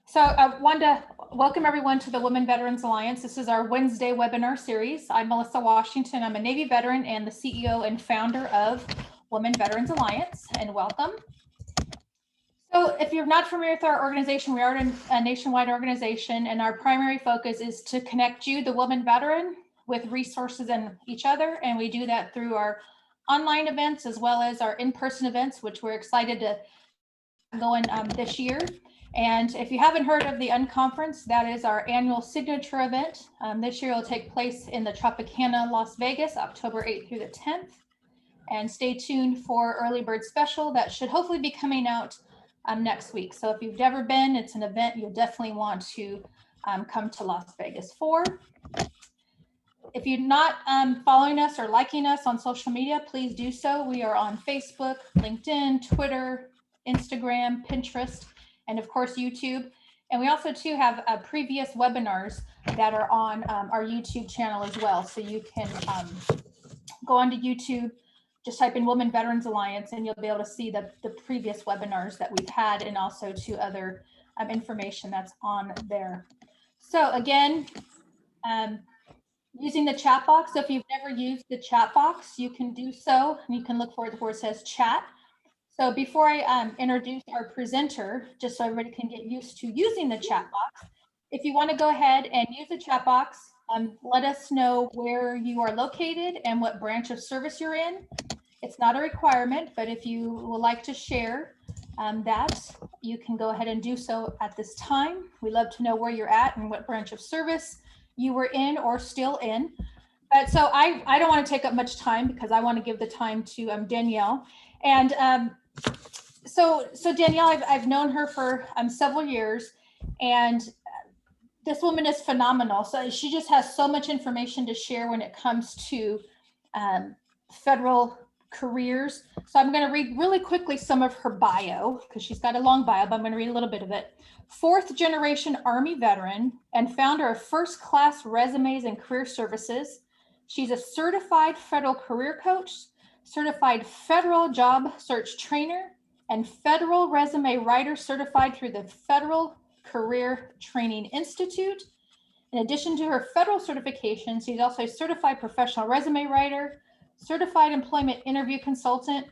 So I wanted to welcome everyone to the Women Veterans Alliance. This is our Wednesday webinar series. I'm Melissa Washington. I'm a Navy veteran and the CEO and founder of Women Veterans Alliance, and welcome. So if you're not familiar with our organization, we are a nationwide organization, and our primary focus is to connect you, the woman veteran, with resources and each other. And we do that through our online events as well as our in-person events, which we're excited to go in this year. And if you haven't heard of the Unconference, that is our annual signature event. This year it will take place in the Tropicana, Las Vegas, October 8th through the 10th. And stay tuned for Early Bird Special that should hopefully be coming out next week. So if you've never been, it's an event you'll definitely want to come to Las Vegas for. If you're not following us or liking us on social media, please do so. We are on Facebook, LinkedIn, Twitter, Instagram, Pinterest, and of course, YouTube. And we also too have previous webinars that are on our YouTube channel as well. So you can go onto YouTube, just type in Women Veterans Alliance, and you'll be able to see the previous webinars that we've had, and also to other information that's on there. So again, using the chat box. So if you've never used the chat box, you can do so, and you can look for it where it says chat. So before I introduce our presenter, just so everybody can get used to using the chat box, if you want to go ahead and use the chat box, let us know where you are located and what branch of service you're in. It's not a requirement, but if you would like to share that, you can go ahead and do so at this time. We love to know where you're at and what branch of service you were in or still in. But so I don't want to take up much time because I want to give the time to Dannielle. And so Dannielle, I've known her for several years, and this woman is phenomenal. So she just has so much information to share when it comes to federal careers. So I'm going to read really quickly some of her bio because she's got a long bio, but I'm going to read a little bit of it. 4th generation Army veteran and founder of First Class Resumes and Career Services. She's a certified federal career coach, certified federal job search trainer, and federal resume writer certified through the Federal Career Training Institute. In addition to her federal certifications, she's also a certified professional resume writer, certified employment interview consultant,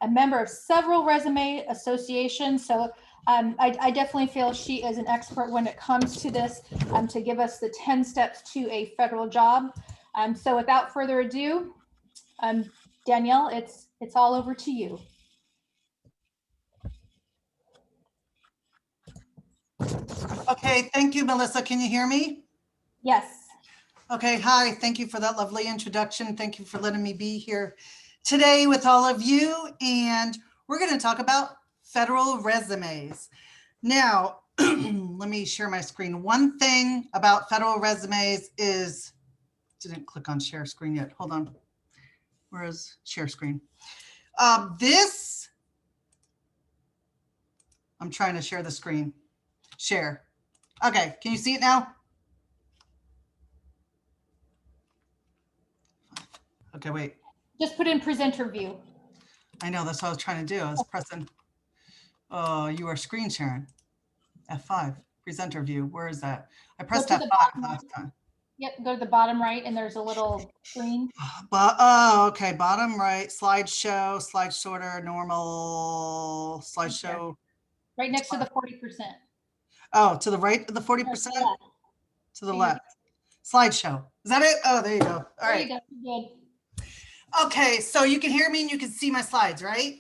a member of several resume associations. So I definitely feel she is an expert when it comes to this, to give us the 10 steps to a federal job. So without further ado, Dannielle, it's all over to you. Okay, thank you, Melissa. Can you hear me? Yes. Okay, hi, thank you for that lovely introduction. Thank you for letting me be here today with all of you. And we're going to talk about federal resumes. Now, let me share my screen. One thing about federal resumes is, didn't click on share screen yet. Hold on. Where is share screen? I'm trying to share the screen. Share. Okay, can you see it now? Okay, wait. Just put in presenter view. I know, that's what I was trying to do. I was pressing, oh, you are screen sharing. F5, presenter view, where is that? I pressed F5 last time. Yep, go to the bottom right and there's a little screen. Oh, okay, bottom right, slideshow, slide sorter, normal, slideshow. Okay. Right next to the 40%. Oh, to the right of the 40%? To the left. Slideshow. Is that it? Oh, there you go. All right. There you go. Good. Okay, so you can hear me and you can see my slides, right?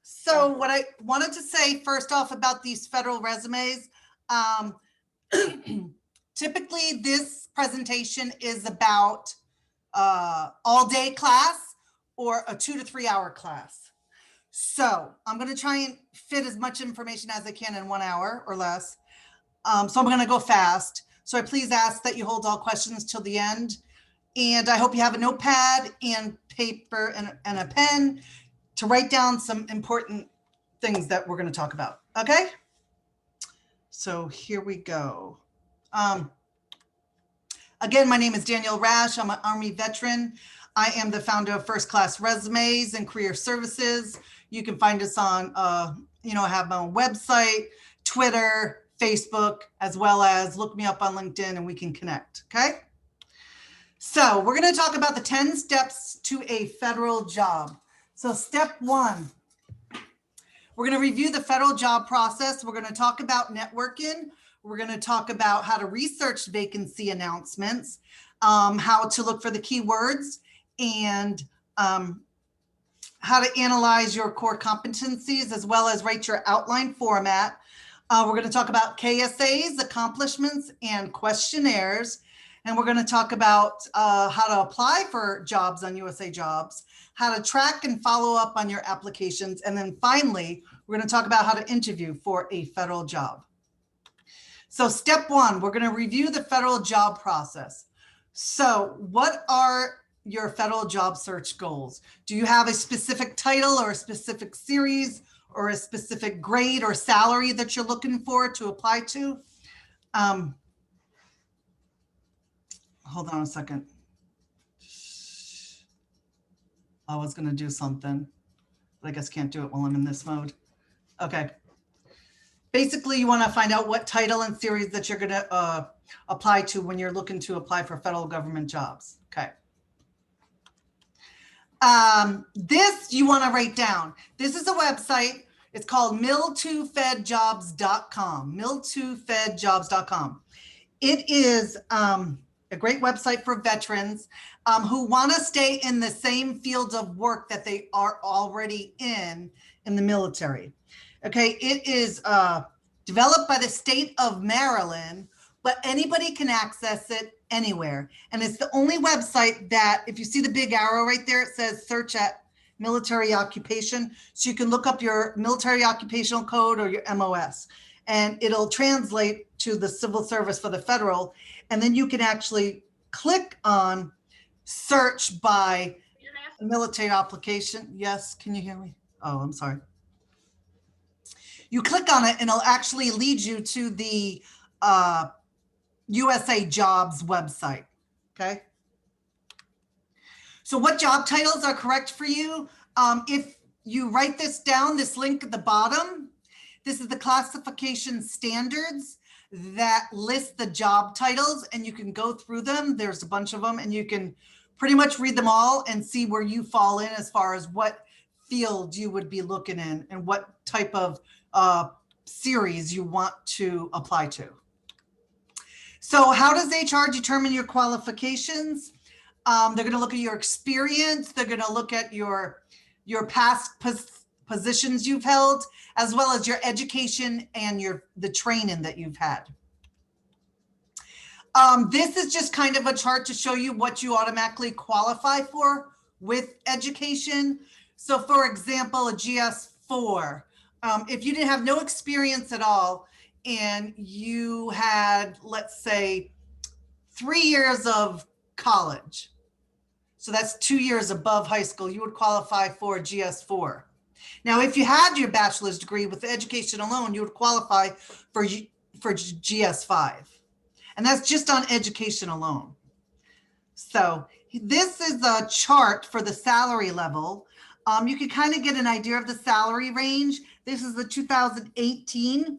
So what I wanted to say first off about these federal resumes, typically this presentation is about all-day class or a 2 to 3 hour class. So I'm going to try and fit as much information as I can in 1 hour or less. So I'm going to go fast. So I please ask that you hold all questions till the end. And I hope you have a notepad and paper and a pen to write down some important things that we're going to talk about. Okay. So here we go. Again, my name is Dannielle Rash. I'm an Army veteran. I am the founder of First Class Resumes and Career Services. You can find us on, I have my own website, Twitter, Facebook, as well as look me up on LinkedIn and we can connect, okay? So we're going to talk about the 10 steps to a federal job. So step 1, we're going to review the federal job process. We're going to talk about networking. We're going to talk about how to research vacancy announcements, how to look for the keywords, and how to analyze your core competencies, as well as write your outline format. We're going to talk about KSAs, accomplishments, and questionnaires. And we're going to talk about how to apply for jobs on Usajobs, how to track and follow up on your applications. And then finally, we're going to talk about how to interview for a federal job. So step 1, we're going to review the federal job process. So what are your federal job search goals? Do you have a specific title or a specific series or a specific grade or salary that you're looking for to apply to? Hold on a second. I was going to do something, but I guess can't do it while I'm in this mode. Okay. Basically, you want to find out what title and series that you're going to apply to when you're looking to apply for federal government jobs. Okay. This you want to write down. This is a website. It's called mill2fedjobs.com. mill2fedjobs.com. It is a great website for veterans who want to stay in the same field of work that they are already in the military. Okay, it is developed by the state of Maryland, but anybody can access it anywhere. And it's the only website that, if you see the big arrow right there, it says search at military occupation. So you can look up your military occupational code or your MOS, and it'll translate to the civil service for the federal. And then you can actually click on search by military application. Yes, can you hear me? Oh, I'm sorry. You click on it and it'll actually lead you to the Usajobs website, okay? So what job titles are correct for you? If you write this down, this link at the bottom, this is the classification standards that list the job titles, and you can go through them. There's a bunch of them, and you can pretty much read them all and see where you fall in as far as what field you would be looking in and what type of series you want to apply to. So how does HR determine your qualifications? They're going to look at your experience. They're going to look at your past positions you've held, as well as your education and the training that you've had. This is just kind of a chart to show you what you automatically qualify for with education. So for example, a GS4, if you didn't have no experience at all and you had, let's say, 3 years of college, so that's 2 years above high school, you would qualify for a GS4. Now, if you had your bachelor's degree with education alone, you would qualify for GS5. And that's just on education alone. So this is a chart for the salary level. You can kind of get an idea of the salary range. This is the 2018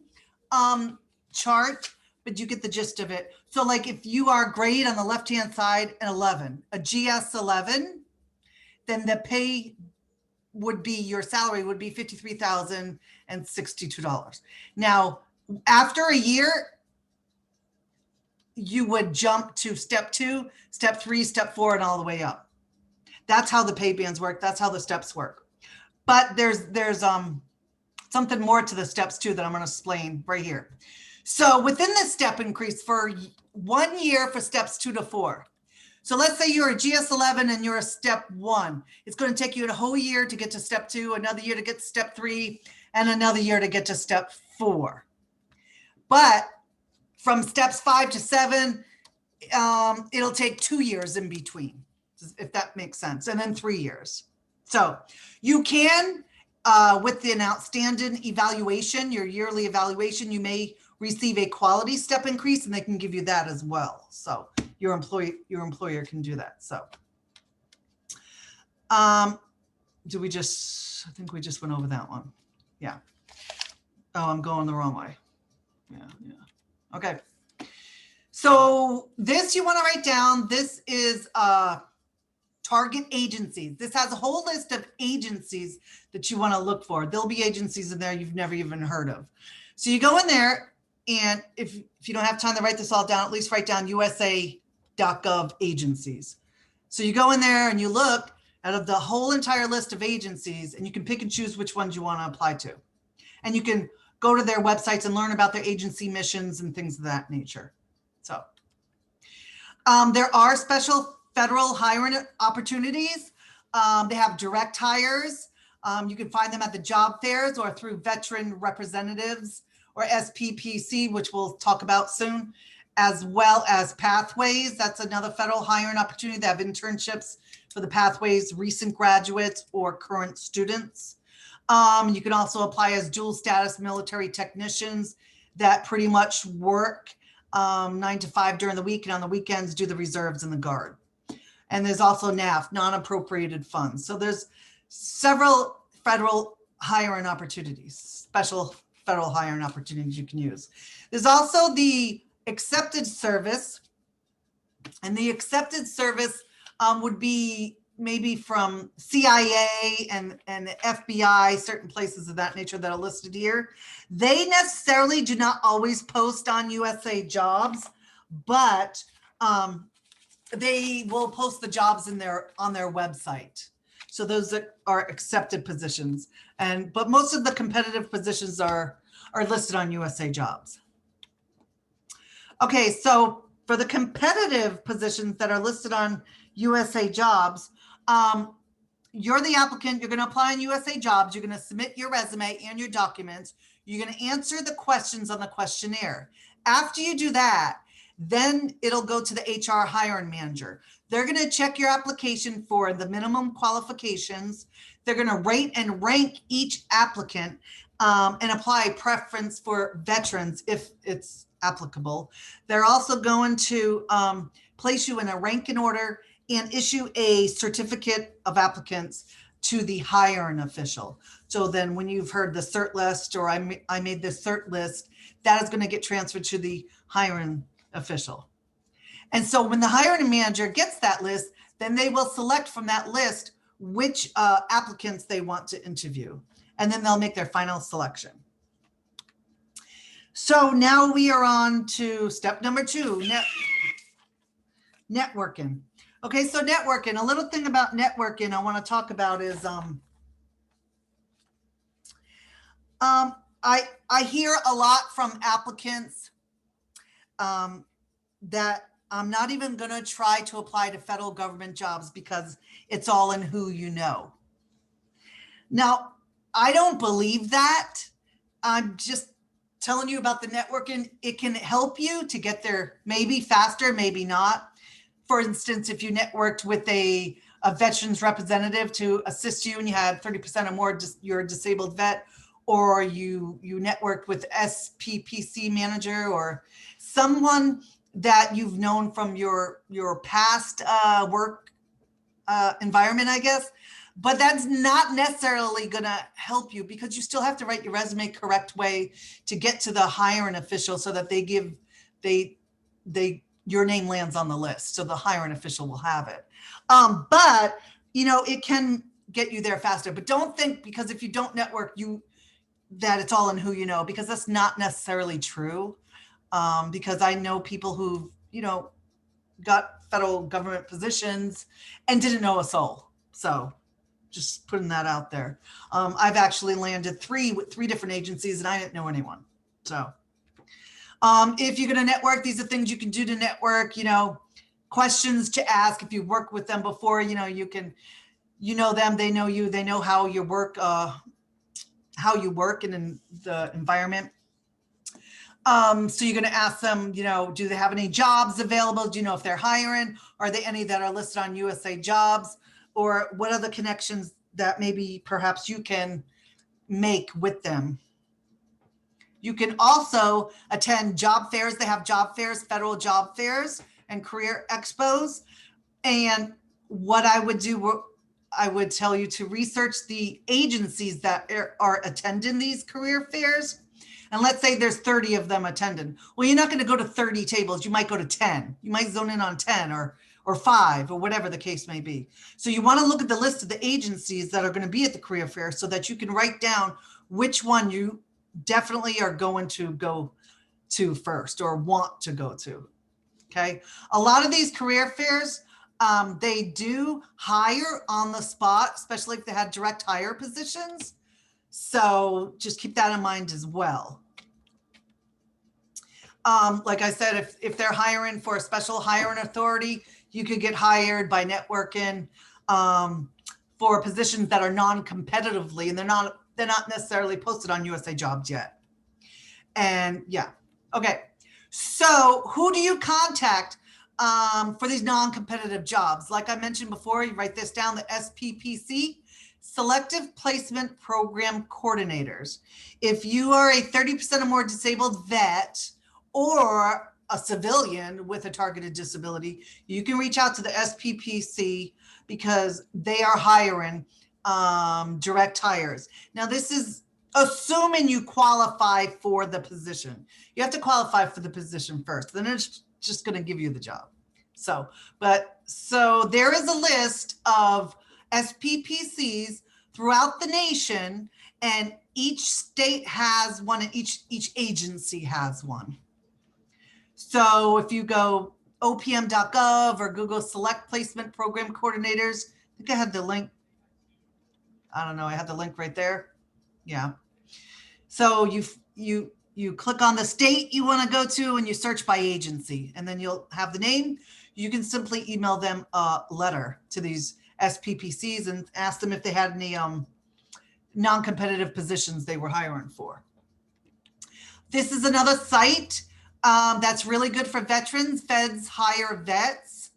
chart, but you get the gist of it. So like if you are grade on the left-hand side an 11, a GS11, then the pay would be, your salary would be $53,062. Now, after a year, you would jump to step 2, step 3, step 4, and all the way up. That's how the pay bands work. That's how the steps work. But there's something more to the steps too that I'm going to explain right here. So within this step increase for 1 year for steps 2 to 4. So let's say you're a GS11 and you're a step 1. It's going to take you a whole year to get to step 2, another year to get to step 3, and another year to get to step 4. But from steps 5 to 7, it'll take 2 years in between, if that makes sense, and then 3 years. So you can, with an outstanding evaluation, your yearly evaluation, you may receive a quality step increase, and they can give you that as well. So your employer can do that. So I think we just went over that one. Yeah. Oh, I'm going the wrong way. Okay. So this you want to write down. This is target agencies. This has a whole list of agencies that you want to look for. There'll be agencies in there you've never even heard of. So you go in there, and if you don't have time to write this all down, at least write down USA.gov agencies. So you go in there and you look out of the whole entire list of agencies, and you can pick and choose which ones you want to apply to. And you can go to their websites and learn about their agency missions and things of that nature. So there are special federal hiring opportunities. They have direct hires. You can find them at the job fairs or through veteran representatives or SPPC, which we'll talk about soon, as well as pathways. That's another federal hiring opportunity. They have internships for the pathways, recent graduates or current students. You can also apply as dual status military technicians that pretty much work 9 to 5 during the week, and on the weekends do the reserves and the guard. And there's also NAF, non-appropriated funds. So there's several federal hiring opportunities, special federal hiring opportunities you can use. There's also the accepted service, and the accepted service would be maybe from CIA and the FBI, certain places of that nature that are listed here. They necessarily do not always post on USA Jobs, but they will post the jobs on their website. So those are accepted positions, but most of the competitive positions are listed on USA Jobs. Okay, so for the competitive positions that are listed on USA Jobs, you're the applicant. You're going to apply on USA Jobs. You're going to submit your resume and your documents. You're going to answer the questions on the questionnaire. After you do that, then it'll go to the HR hiring manager. They're going to check your application for the minimum qualifications. They're going to rate and rank each applicant and apply preference for veterans if it's applicable. They're also going to place you in a ranking order and issue a certificate of applicants to the hiring official. So then when you've heard the cert list, or I made this cert list, that is going to get transferred to the hiring official. And so when the hiring manager gets that list, then they will select from that list which applicants they want to interview. And then they'll make their final selection. So now we are on to step number 2, networking. Okay, so networking, a little thing about networking I want to talk about is I hear a lot from applicants that I'm not even going to try to apply to federal government jobs because it's all in who you know. Now, I don't believe that. I'm just telling you about the networking. It can help you to get there maybe faster, maybe not. For instance, if you networked with a veterans representative to assist you and you had 30% or more, you're a disabled vet, or you networked with SPPC manager or someone that you've known from your past work environment, I guess. But that's not necessarily going to help you because you still have to write your resume correct way to get to the hiring official so that your name lands on the list. So the hiring official will have it. But, it can get you there faster. But don't think because if you don't network, that it's all in who you know, because that's not necessarily true. Because I know people who've, got federal government positions and didn't know a soul. So just putting that out there. I've actually landed 3 with 3 different agencies and I didn't know anyone. So if you're going to network, these are things you can do to network, questions to ask. If you work with them before, you can, them, they know you, they know how you work in the environment. So you're going to ask them, do they have any jobs available? Do you know if they're hiring? Are there any that are listed on USA Jobs? Or what are the connections that maybe perhaps you can make with them? You can also attend job fairs. They have job fairs, federal job fairs and career expos. And what I would do, I would tell you to research the agencies that are attending these career fairs. And let's say there's 30 of them attending. Well, you're not going to go to 30 tables. You might go to 10. You might zone in on 10 or 5 or whatever the case may be. So you want to look at the list of the agencies that are going to be at the career fair so that you can write down which one you definitely are going to go to first or want to go to. Okay. A lot of these career fairs, they do hire on the spot, especially if they had direct hire positions. So just keep that in mind as well. Like I said, if they're hiring for a special hiring authority, you could get hired by networking for positions that are non-competitively, and they're not necessarily posted on USA Jobs yet. And yeah, okay. So who do you contact for these non-competitive jobs? Like I mentioned before, you write this down, the SPPC, Selective Placement Program Coordinators. If you are a 30% or more disabled vet or a civilian with a targeted disability, you can reach out to the SPPC because they are hiring direct hires. Now, this is assuming you qualify for the position. You have to qualify for the position first, then it's just going to give you the job. So there is a list of SPPCs throughout the nation, and each state has one, and each agency has one. So if you go opm.gov or Google Select Placement Program Coordinators, I think I had the link. I don't know. I had the link right there. Yeah. So you click on the state you want to go to and you search by agency, and then you'll have the name. You can simply email them a letter to these SPPCs and ask them if they had any non-competitive positions they were hiring for. This is another site that's really good for veterans. Feds Hire Vets.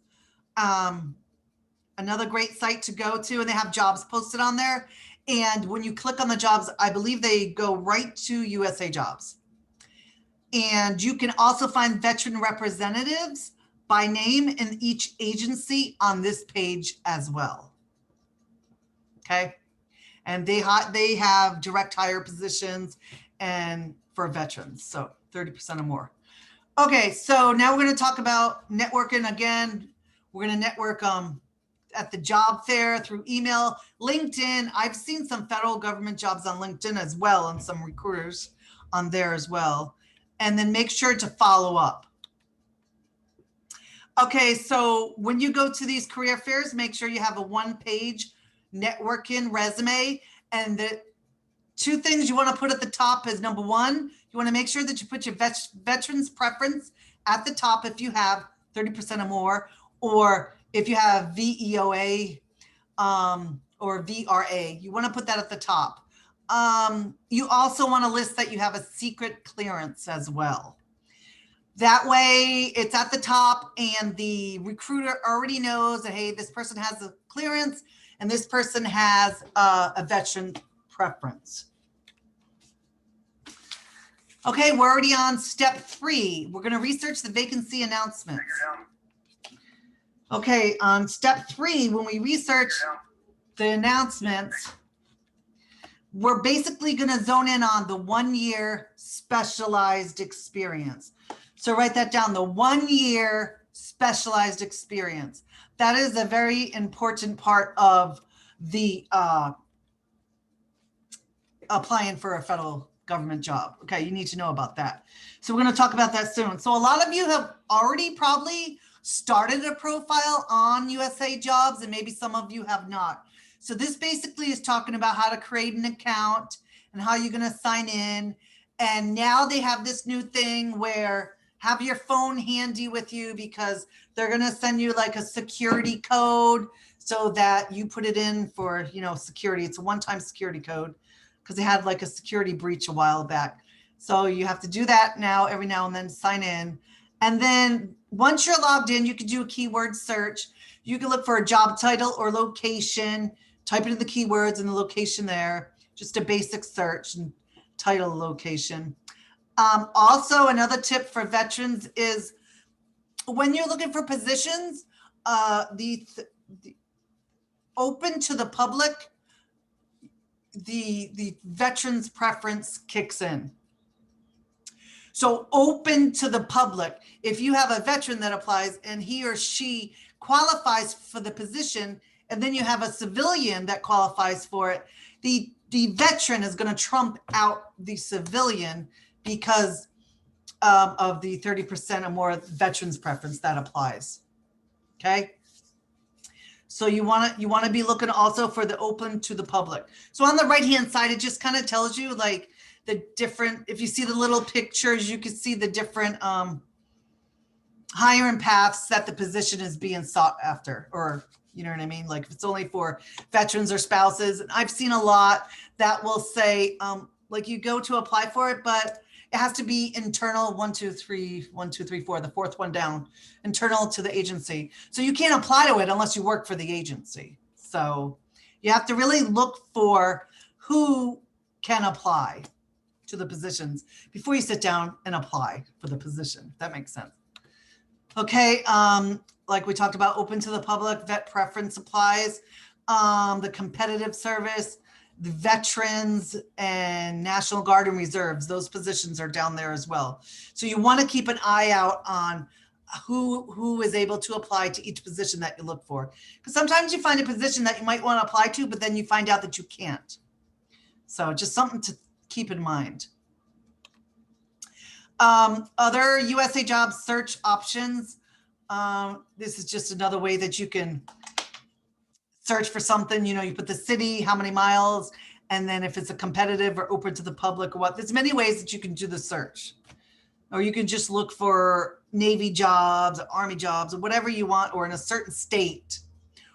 Another great site to go to, and they have jobs posted on there. And when you click on the jobs, I believe they go right to USA Jobs. And you can also find veteran representatives by name in each agency on this page as well. Okay. And they have direct hire positions and for veterans, so 30% or more. Okay, so now we're going to talk about networking again. We're going to network at the job fair through email, LinkedIn. I've seen some federal government jobs on LinkedIn as well, and some recruiters on there as well. And then make sure to follow up. Okay, so when you go to these career fairs, make sure you have a one-page networking resume. And the two things you want to put at the top is, number one, you want to make sure that you put your veterans preference at the top if you have 30% or more, or if you have VEOA or VRA, you want to put that at the top. You also want to list that you have a secret clearance as well. That way it's at the top and the recruiter already knows that, hey, this person has a clearance and this person has a veteran preference. Okay, we're already on step 3. We're going to research the vacancy announcements. Okay, on step 3, when we research the announcements, we're basically going to zone in on the 1-year specialized experience. So write that down, the 1-year specialized experience. That is a very important part of the applying for a federal government job. Okay, you need to know about that. So we're going to talk about that soon. So a lot of you have already probably started a profile on USA Jobs, and maybe some of you have not. So this basically is talking about how to create an account and how you're going to sign in. And now they have this new thing where have your phone handy with you, because they're going to send you like a security code so that you put it in for, you know, security. It's a one-time security code because they had like a security breach a while back. So you have to do that now, every now and then, sign in. And then once you're logged in, you can do a keyword search. You can look for a job title or location, type in the keywords and the location there, just a basic search and title, location. Also, another tip for veterans is when you're looking for positions, the open to the public, the veterans preference kicks in. So open to the public. If you have a veteran that applies and he or she qualifies for the position, and then you have a civilian that qualifies for it, the veteran is going to trump out the civilian because of the 30% or more veterans preference that applies. Okay. So you want to be looking also for the open to the public. So on the right hand side, it just kind of tells you like the different, if you see the little pictures, you can see the different hiring paths that the position is being sought after, or you know what I mean? Like if it's only for veterans or spouses. And I've seen a lot that will say, like you go to apply for it, but it has to be internal, 1, 2, 3, 1, 2, 3, 4, the fourth one down, internal to the agency. So you can't apply to it unless you work for the agency. So you have to really look for who can apply to the positions before you sit down and apply for the position. If that makes sense. Okay, like we talked about, open to the public, vet preference applies, the competitive service, the veterans, and National Guard and Reserves. Those positions are down there as well. So you want to keep an eye out on who is able to apply to each position that you look for. Because sometimes you find a position that you might want to apply to, but then you find out that you can't. So just something to keep in mind. Other Usajobs search options. This is just another way that you can search for something. You know, you put the city, how many miles, and then if it's a competitive or open to the public or what, there's many ways that you can do the search. Or you can just look for Navy jobs, Army jobs, or whatever you want, or in a certain state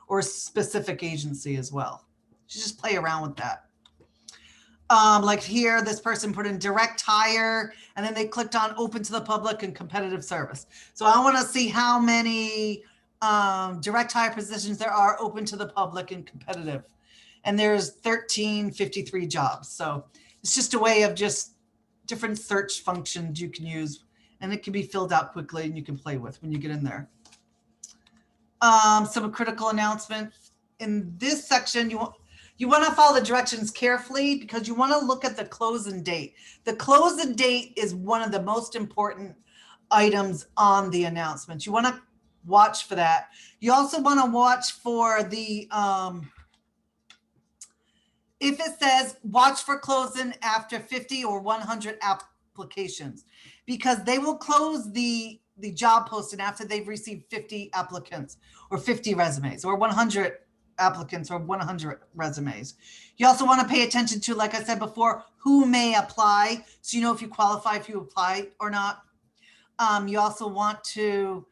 or a specific agency as well. You just play around with that. Like here, this person put in direct hire, and then they clicked on open to the public and competitive service. So I want to see how many direct hire positions there are open to the public and competitive. And there's 1353 jobs. So it's just a way of just different search functions you can use, and it can be filled out quickly and you can play with when you get in there. Some critical announcement. In this section, you want to follow the directions carefully because you want to look at the closing date. The closing date is one of the most important items on the announcements. You want to watch for that. You also want to watch for the, if it says watch for closing after 50 or 100 applications, because they will close the job posting after they've received 50 applicants or 50 resumes or 100 applicants or 100 resumes. You also want to pay attention to, like I said before, who may apply. So you know if you qualify, if you apply or not. You also want to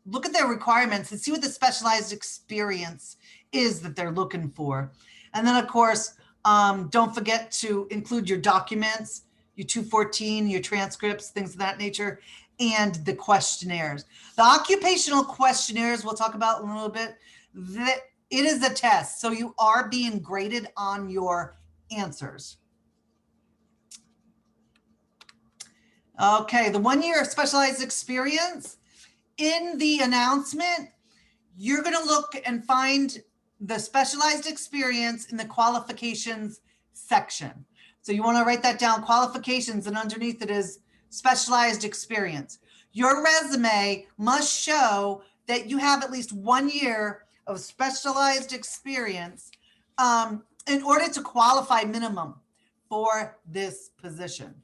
look at their requirements and see what the specialized experience is that they're looking for. And then of course, don't forget to include your documents, your 214, your transcripts, things of that nature, and the questionnaires. The occupational questionnaires we'll talk about in a little bit. That it is a test, so you are being graded on your answers. Okay, the 1 year specialized experience. In the announcement, you're going to look and find the specialized experience in the qualifications section. So you want to write that down, qualifications, and underneath it is specialized experience. Your resume must show that you have at least 1 year of specialized experience in order to qualify minimum for this position.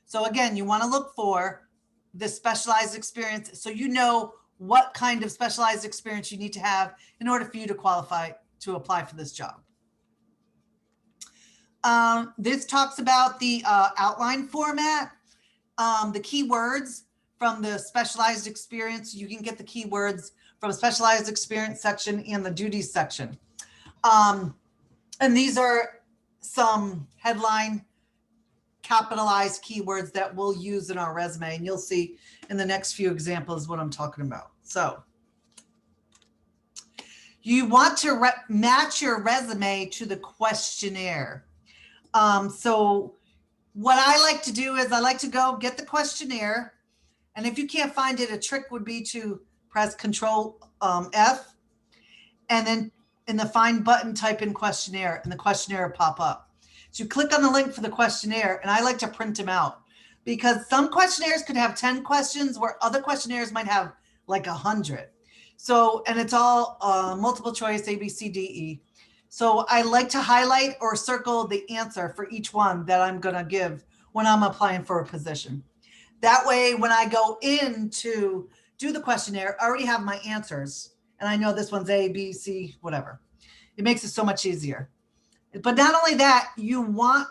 So again, you want to look for the specialized experience so you know what kind of specialized experience you need to have in order for you to qualify to apply for this job. This talks about the outline format, the keywords from the specialized experience. You can get the keywords from specialized experience section and the duties section. And these are some headline capitalized keywords that we'll use in our resume. And you'll see in the next few examples what I'm talking about. So you want to match your resume to the questionnaire. So what I like to do is I like to go get the questionnaire. And if you can't find it, a trick would be to press Control F, and then in the find button, type in questionnaire, and the questionnaire will pop up. So you click on the link for the questionnaire, and I like to print them out. because some questionnaires could have 10 questions where other questionnaires might have like 100. So, and it's all multiple choice, A, B, C, D, E. So I like to highlight or circle the answer for each one that I'm going to give when I'm applying for a position. That way, when I go in to do the questionnaire, I already have my answers and I know this one's A, B, C, whatever. It makes it so much easier. But not only that, you want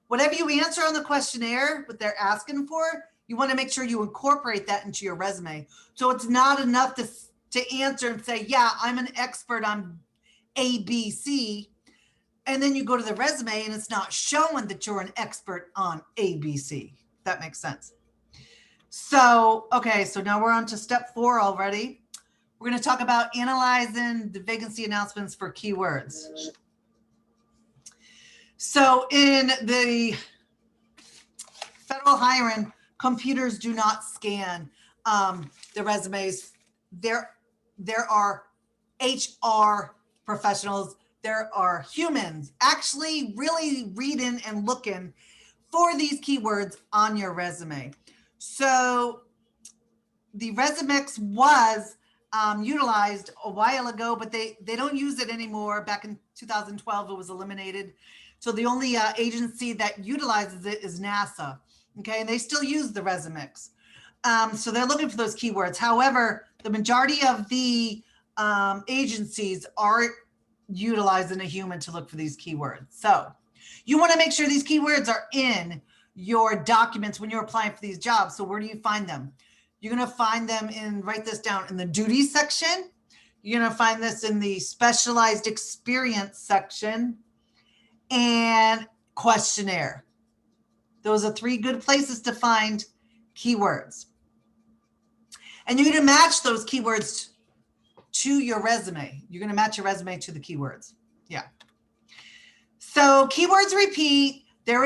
whatever you answer on the questionnaire, what they're asking for, you want to make sure you incorporate that into your resume. So it's not enough to answer and say, yeah, I'm an expert on A, B, C. And then you go to the resume and it's not showing that you're an expert on A, B, C. That makes sense. So, okay, so now we're on to step 4 already. We're going to talk about analyzing the vacancy announcements for keywords. So in the federal hiring, computers do not scan the resumes. There are HR professionals, there are humans actually really reading and looking for these keywords on your resume. So the Resumex was utilized a while ago, but they don't use it anymore. Back in 2012, it was eliminated. So the only agency that utilizes it is NASA. Okay, and they still use the Resumex. So they're looking for those keywords. However, the majority of the agencies are utilizing a human to look for these keywords. So you want to make sure these keywords are in your documents when you're applying for these jobs. So where do you find them? You're going to find them in, write this down, in the duties section. You're going to find this in the specialized experience section and questionnaire. Those are 3 good places to find keywords. And you're going to match those keywords to your resume. You're going to match your resume to the keywords. Yeah. So keywords repeat. They're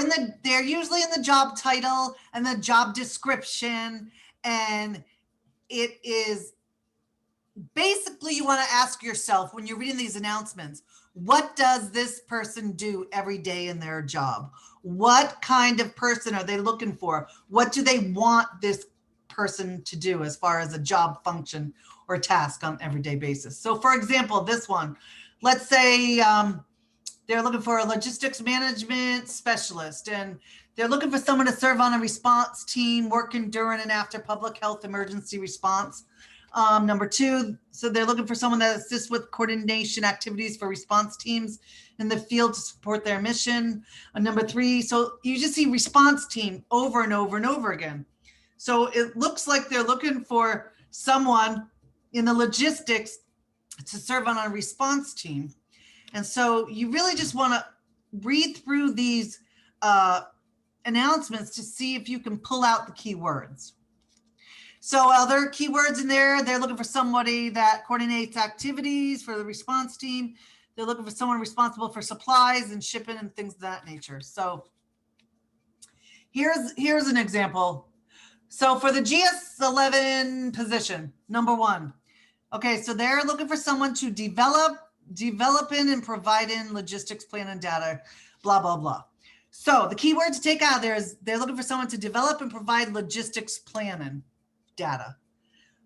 usually in the job title and the job description. And it is basically, you want to ask yourself when you're reading these announcements, what does this person do every day in their job? What kind of person are they looking for? What do they want this person to do as far as a job function or task on an everyday basis? So for example, this one, let's say they're looking for a logistics management specialist, and they're looking for someone to serve on a response team working during and after public health emergency response. Number 2, so they're looking for someone that assists with coordination activities for response teams in the field to support their mission. Number 3, so you just see response team over and over and over again. So it looks like they're looking for someone in the logistics to serve on a response team. And so you really just want to read through these announcements to see if you can pull out the keywords. So other keywords in there, they're looking for somebody that coordinates activities for the response team. They're looking for someone responsible for supplies and shipping and things of that nature. So here's an example. So for the GS11 position, number 1. Okay, so they're looking for someone to developing and providing logistics plan and data, blah, blah, blah. So the keyword to take out of there is they're looking for someone to develop and provide logistics planning data.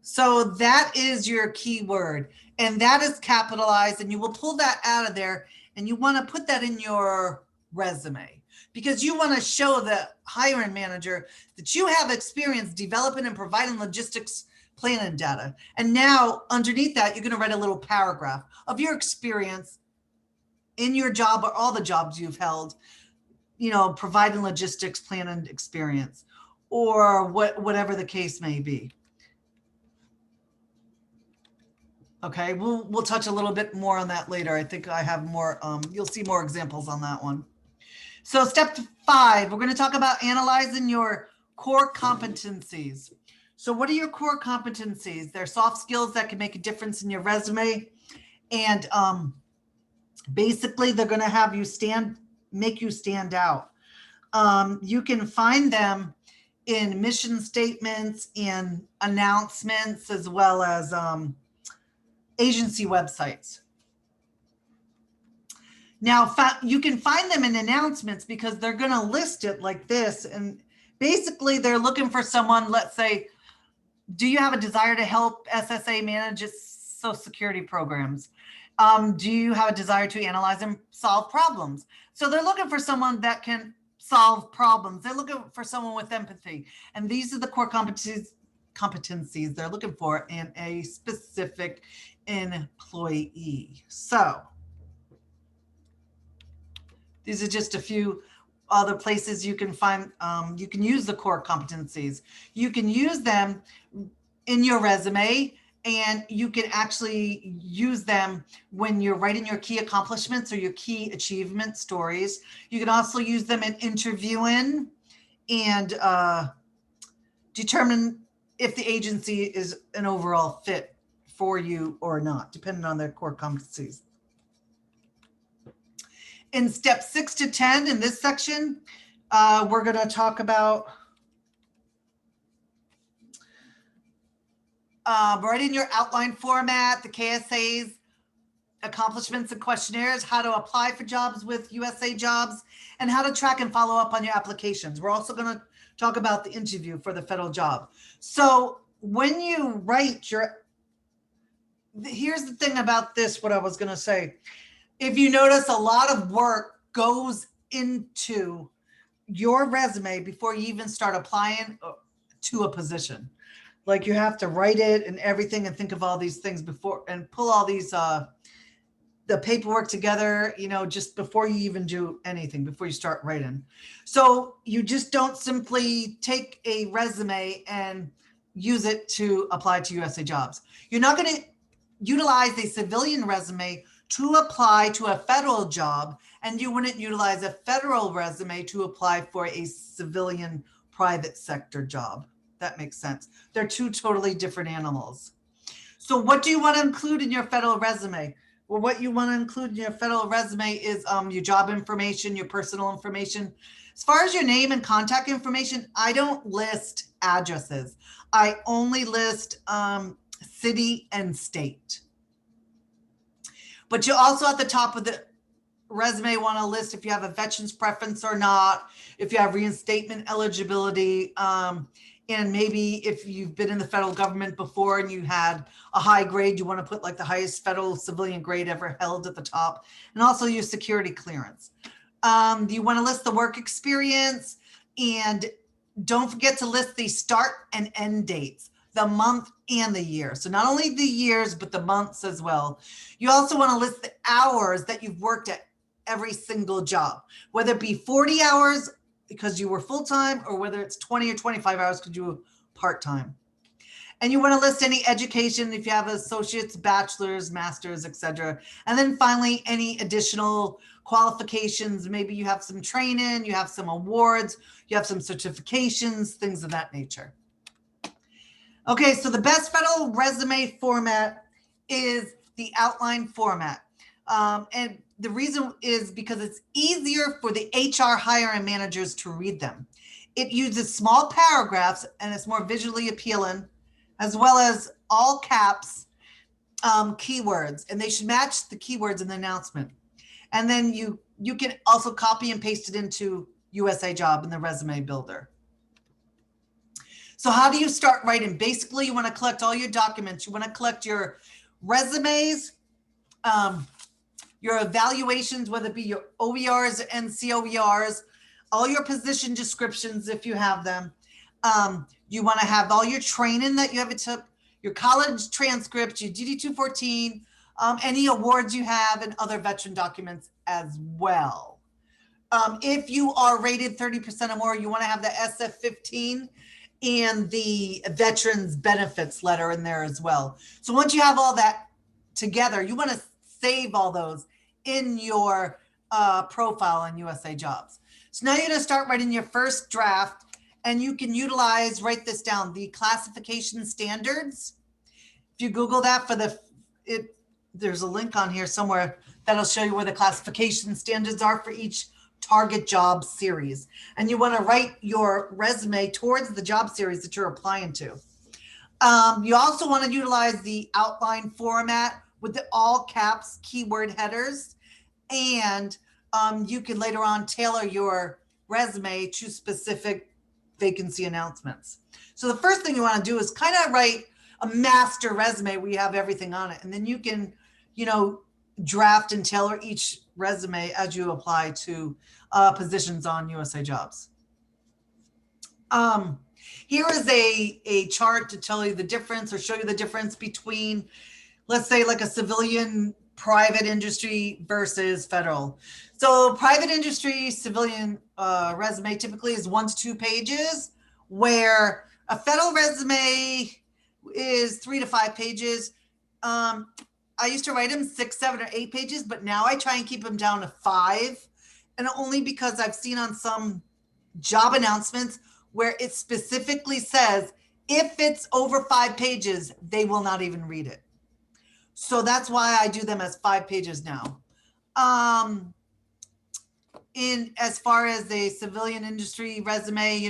So that is your keyword, and that is capitalized, and you will pull that out of there, and you want to put that in your resume because you want to show the hiring manager that you have experience developing and providing logistics planning data. And now underneath that, you're going to write a little paragraph of your experience in your job or all the jobs you've held, providing logistics planning experience or whatever the case may be. Okay, we'll touch a little bit more on that later. I think I have more, you'll see more examples on that one. So step 5, we're going to talk about analyzing your core competencies. So what are your core competencies? They're soft skills that can make a difference in your resume. And basically they're going to have you make you stand out. You can find them in mission statements and announcements, as well as agency websites. Now, you can find them in announcements because they're going to list it like this, and basically they're looking for someone, let's say, do you have a desire to help SSA manage its Social Security programs? Do you have a desire to analyze and solve problems? So they're looking for someone that can solve problems. They're looking for someone with empathy. And these are the core competencies they're looking for in a specific employee. So these are just a few other places you can find, you can use the core competencies. You can use them in your resume, and you can actually use them when you're writing your key accomplishments or your key achievement stories. You can also use them in interviewing and determine if the agency is an overall fit for you or not, depending on their core competencies. In step 6 to 10 in this section, we're going to talk about writing your outline format, the KSA's accomplishments and questionnaires, how to apply for jobs with Usajobs, and how to track and follow up on your applications. We're also going to talk about the interview for the federal job. So when you write here's the thing about this, what I was going to say. If you notice, a lot of work goes into your resume before you even start applying to a position. Like, you have to write it and everything and think of all these things before, and pull all these, the paperwork together, just before you even do anything, before you start writing. So you just don't simply take a resume and use it to apply to Usajobs. You're not going to utilize a civilian resume to apply to a federal job, and you wouldn't utilize a federal resume to apply for a civilian private sector job. That makes sense. They're two totally different animals. So what do you want to include in your federal resume? Well, what you want to include in your federal resume is your job information, your personal information. As far as your name and contact information, I don't list addresses. I only list city and state. But you also, at the top of the resume, want to list if you have a veteran's preference or not, if you have reinstatement eligibility, and maybe if you've been in the federal government before and you had a high grade, you want to put like the highest federal civilian grade ever held at the top, and also your security clearance. You want to list the work experience, and don't forget to list the start and end dates, the month and the year. So not only the years, but the months as well. You also want to list the hours that you've worked at every single job, whether it be 40 hours because you were full-time, or whether it's 20 or 25 hours because you were part-time. And you want to list any education, if you have associates, bachelor's, master's, etc. And then finally, any additional qualifications. Maybe you have some training, you have some awards, you have some certifications, things of that nature. Okay, so the best federal resume format is the outline format. And the reason is because it's easier for the HR hiring managers to read them. It uses small paragraphs and it's more visually appealing, as well as all caps keywords, and they should match the keywords in the announcement. And then you can also copy and paste it into Usajobs in the resume builder. So how do you start writing? Basically, you want to collect all your documents. You want to collect your resumes, your evaluations, whether it be your OERs and COERs, all your position descriptions if you have them. You want to have all your training that you ever took, your college transcripts, your DD-214, any awards you have, and other veteran documents as well. If you are rated 30% or more, you want to have the SF-15 and the veterans benefits letter in there as well. So once you have all that together, you want to save all those in your profile on Usajobs. So now you're going to start writing your first draft, and you can write this down, the classification standards. If you Google that there's a link on here somewhere that'll show you where the classification standards are for each target job series. And you want to write your resume towards the job series that you're applying to. You also want to utilize the outline format with the all caps keyword headers. And you can later on tailor your resume to specific vacancy announcements. So the first thing you want to do is kind of write a master resume where you have everything on it. And then you can, draft and tailor each resume as you apply to positions on USA Jobs. Here is a chart to tell you the difference or show you the difference between, let's say, like a civilian private industry versus federal. So private industry civilian resume typically is 1 to 2 pages, where a federal resume is 3 to 5 pages. I used to write them 6, 7, or 8 pages, but now I try and keep them down to 5. And only because I've seen on some job announcements where it specifically says, if it's over 5 pages, they will not even read it. So that's why I do them as 5 pages now. In as far as a civilian industry resume,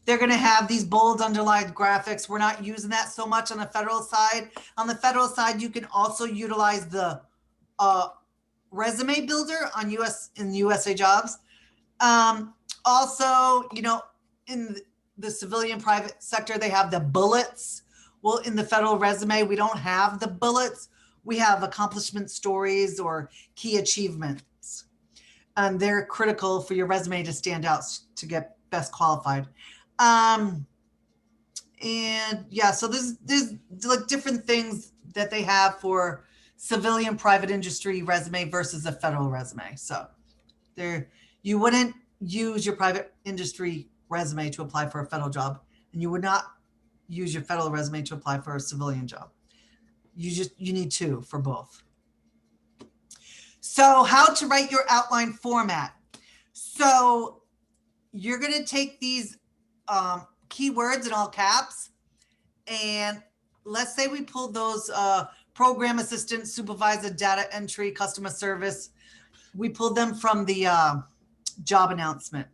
they're going to have these bold underlined graphics. We're not using that so much on the federal side. On the federal side, you can also utilize the resume builder on in USA Jobs. Also, in the civilian private sector, they have the bullets. Well, in the federal resume, we don't have the bullets. We have accomplishment stories or key achievements. And they're critical for your resume to stand out to get best qualified. And yeah, so there's like different things that they have for civilian private industry resume versus a federal resume. So you wouldn't use your private industry resume to apply for a federal job, and you would not use your federal resume to apply for a civilian job. You need 2 for both. So how to write your outline format. So you're going to take these keywords in all caps, and let's say we pulled those program assistant, supervisor, data entry, customer service. We pulled them from the job announcement.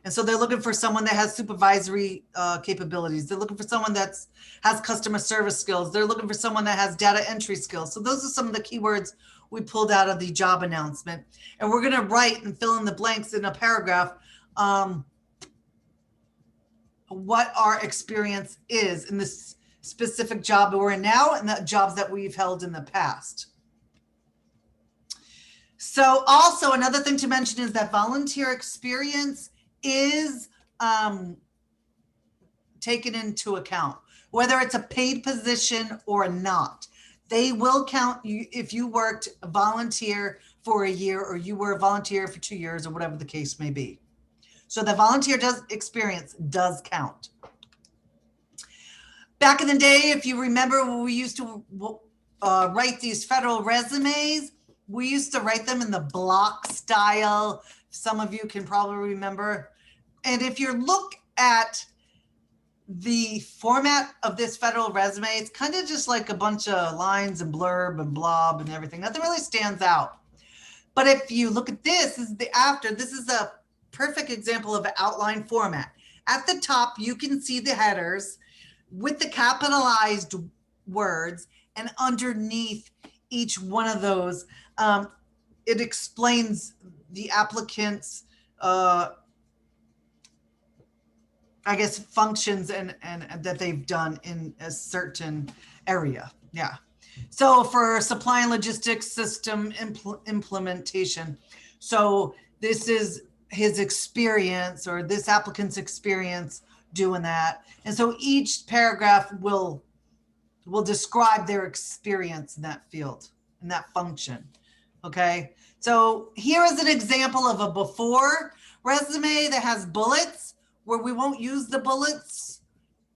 And so they're looking for someone that has supervisory capabilities. They're looking for someone that has customer service skills. They're looking for someone that has data entry skills. So those are some of the keywords we pulled out of the job announcement. And we're going to write and fill in the blanks in a paragraph what our experience is in this specific job that we're in now and the jobs that we've held in the past. So also another thing to mention is that volunteer experience is taken into account, whether it's a paid position or not. They will count you if you worked volunteer for a year or you were a volunteer for 2 years or whatever the case may be. So the volunteer experience does count. Back in the day, if you remember, when we used to write these federal resumes, we used to write them in the block style. Some of you can probably remember. And if you look at the format of this federal resume, it's kind of just like a bunch of lines and blurb and blob and everything. Nothing really stands out. But if you look at this is the after, this is a perfect example of an outline format. At the top, you can see the headers with the capitalized words, and underneath each one of those, it explains the applicant's functions and that they've done in a certain area. Yeah. So for supply and logistics system implementation. So this is his experience or this applicant's experience doing that. And so each paragraph will describe their experience in that field, in that function. Okay. So here is an example of a before resume that has bullets, where we won't use the bullets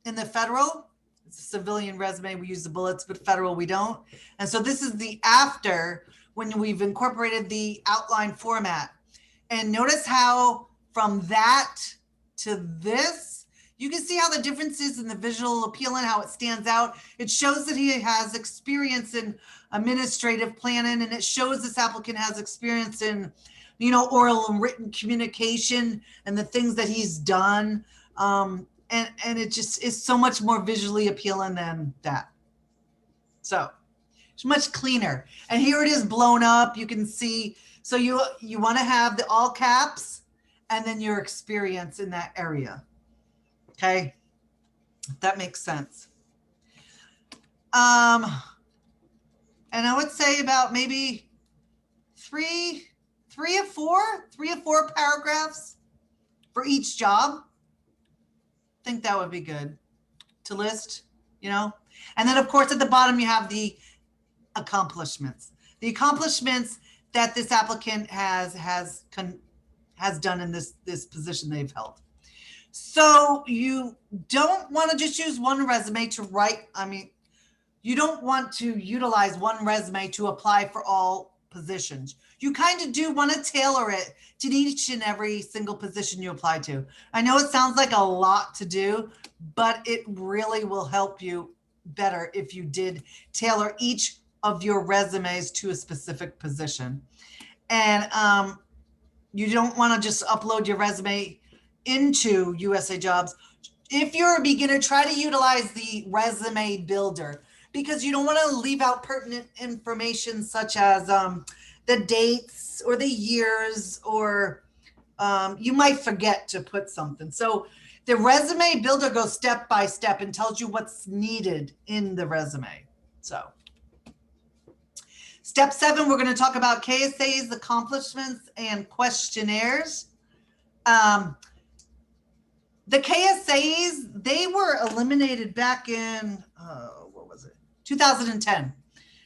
in the federal. It's a civilian resume, we use the bullets, but federal we don't. And so this is the after, when we've incorporated the outline format. And notice how from that to this, you can see how the difference is in the visual appeal and how it stands out. It shows that he has experience in administrative planning, and it shows this applicant has experience in oral and written communication and the things that he's done. And it just is so much more visually appealing than that. So it's much cleaner. And here it is blown up. You can see, so you want to have the all caps and then your experience in that area. Okay, if that makes sense. And I would say about maybe three or four paragraphs for each job. I think that would be good to list, you know. And then of course at the bottom you have the accomplishments. The accomplishments that this applicant has done in this position they've held. So you don't want to just use one resume to write. I mean, you don't want to utilize one resume to apply for all positions. You kind of do want to tailor it to each and every single position you apply to. I know it sounds like a lot to do, but it really will help you better if you did tailor each of your resumes to a specific position. And you don't want to just upload your resume into Usajobs. If you're a beginner, try to utilize the resume builder, because you don't want to leave out pertinent information such as the dates or the years, or you might forget to put something. So the resume builder goes step by step and tells you what's needed in the resume. So step 7, we're going to talk about KSAs, accomplishments, and questionnaires. The KSAs, they were eliminated back in, 2010.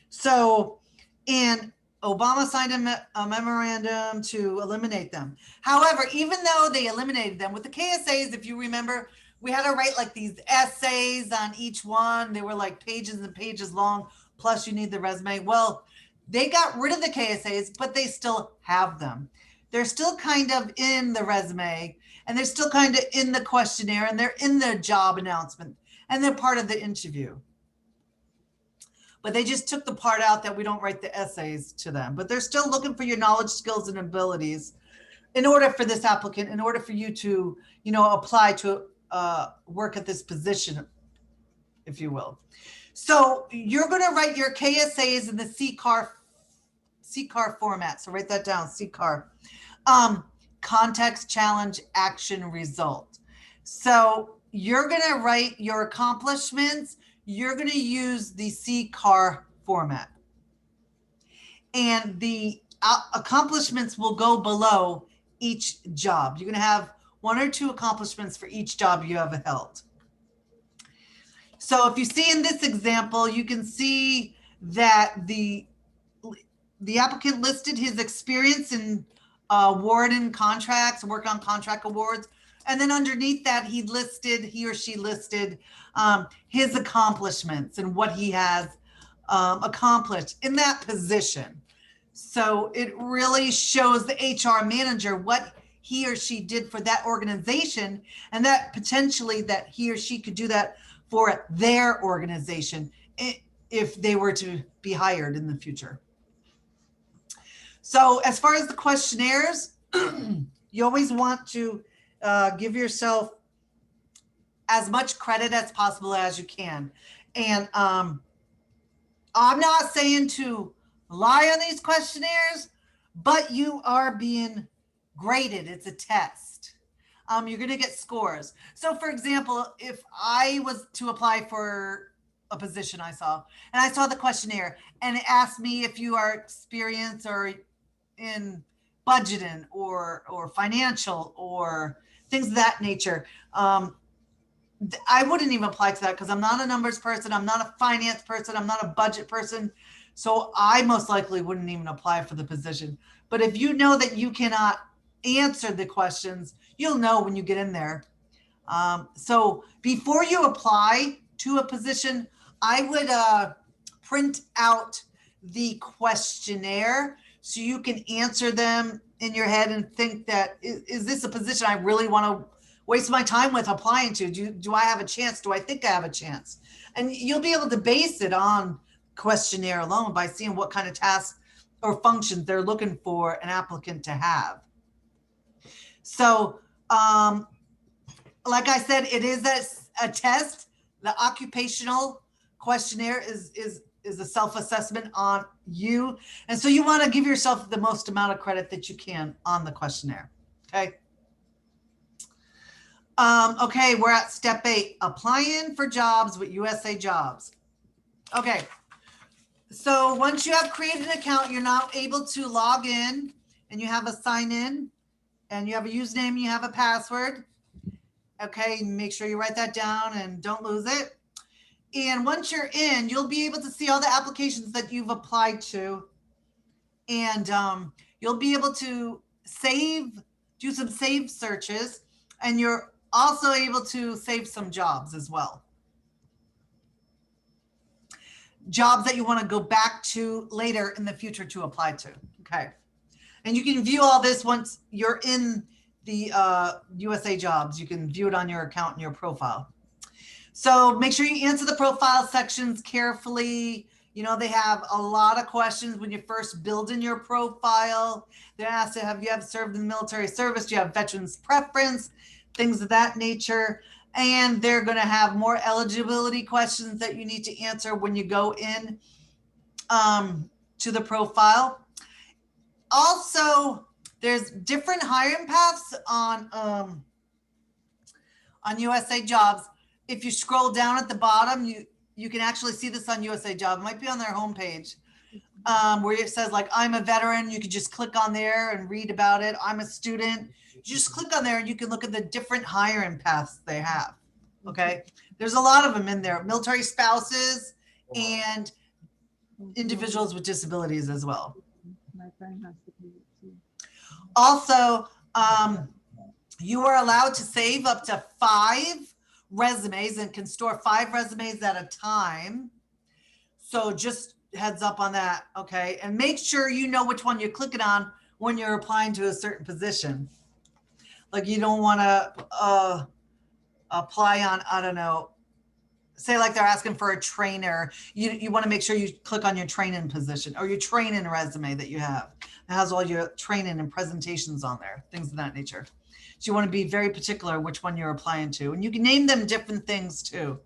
So, and Obama signed a memorandum to eliminate them. However, even though they eliminated them, with the KSAs, if you remember, we had to write like these essays on each one. They were like pages and pages long, plus you need the resume. Well, they got rid of the KSAs, but they still have them. They're still kind of in the resume, and they're still kind of in the questionnaire, and they're in the job announcement, and they're part of the interview. But they just took the part out that we don't write the essays to them. But they're still looking for your knowledge, skills, and abilities in order for this applicant, in order for you to, apply to work at this position, if you will. So you're going to write your KSAs in the CCAR format. So write that down, CCAR. Context, challenge, action, result. So you're going to write your accomplishments. You're going to use the CCAR format. And the accomplishments will go below each job. You're going to have 1 or 2 accomplishments for each job you have held. So if you see in this example, you can see that the applicant listed his experience in awarding contracts, work on contract awards. And then underneath that, he or she listed his accomplishments and what he has accomplished in that position. So it really shows the HR manager what he or she did for that organization, and that potentially that he or she could do that for their organization if they were to be hired in the future. So as far as the questionnaires, you always want to give yourself as much credit as possible as you can. And I'm not saying to lie on these questionnaires, but you are being graded. It's a test. You're going to get scores. So for example, if I was to apply for a position I saw the questionnaire and it asked me if you are experienced or in budgeting or financial or things of that nature, I wouldn't even apply to that because I'm not a numbers person. I'm not a finance person. I'm not a budget person. So I most likely wouldn't even apply for the position. But if you know that you cannot answer the questions, you'll know when you get in there. So before you apply to a position, I would print out the questionnaire so you can answer them in your head and think that, is this a position I really want to waste my time with applying to? Do I have a chance? Do I think I have a chance? And you'll be able to base it on questionnaire alone by seeing what kind of tasks or functions they're looking for an applicant to have. So, like I said, it is a test. The occupational questionnaire is a self-assessment on you. And so you want to give yourself the most amount of credit that you can on the questionnaire. Okay. Okay, we're at step 8, applying for jobs with USA Jobs. Okay, so once you have created an account, you're now able to log in and you have a sign in and you have a username, and you have a password. Okay, make sure you write that down and don't lose it. And once you're in, you'll be able to see all the applications that you've applied to. And you'll be able to do some save searches, and you're also able to save some jobs as well. Jobs that you want to go back to later in the future to apply to. Okay. And you can view all this once you're in the USA Jobs. You can view it on your account and your profile. So make sure you answer the profile sections carefully. You know, they have a lot of questions when you first build in your profile. They're asked to have you have served in the military service, do you have veterans preference, things of that nature. And they're going to have more eligibility questions that you need to answer when you go in to the profile. Also, there's different hiring paths on USA Jobs. If you scroll down at the bottom, you can actually see this on USA Job. It might be on their homepage where it says like, I'm a veteran. You could just click on there and read about it. I'm a student. You just click on there and you can look at the different hiring paths they have. Okay. There's a lot of them in there. Military spouses and individuals with disabilities as well. My friend has to pay it too. Also, you are allowed to save up to 5 resumes and can store 5 resumes at a time. So just heads up on that, okay? And make sure you know which one you're clicking on when you're applying to a certain position. Like you don't want to apply on, I don't know, say like they're asking for a trainer. You want to make sure you click on your training position or your training resume that you have. It has all your training and presentations on there, things of that nature. So you want to be very particular which one you're applying to. And you can name them different things too.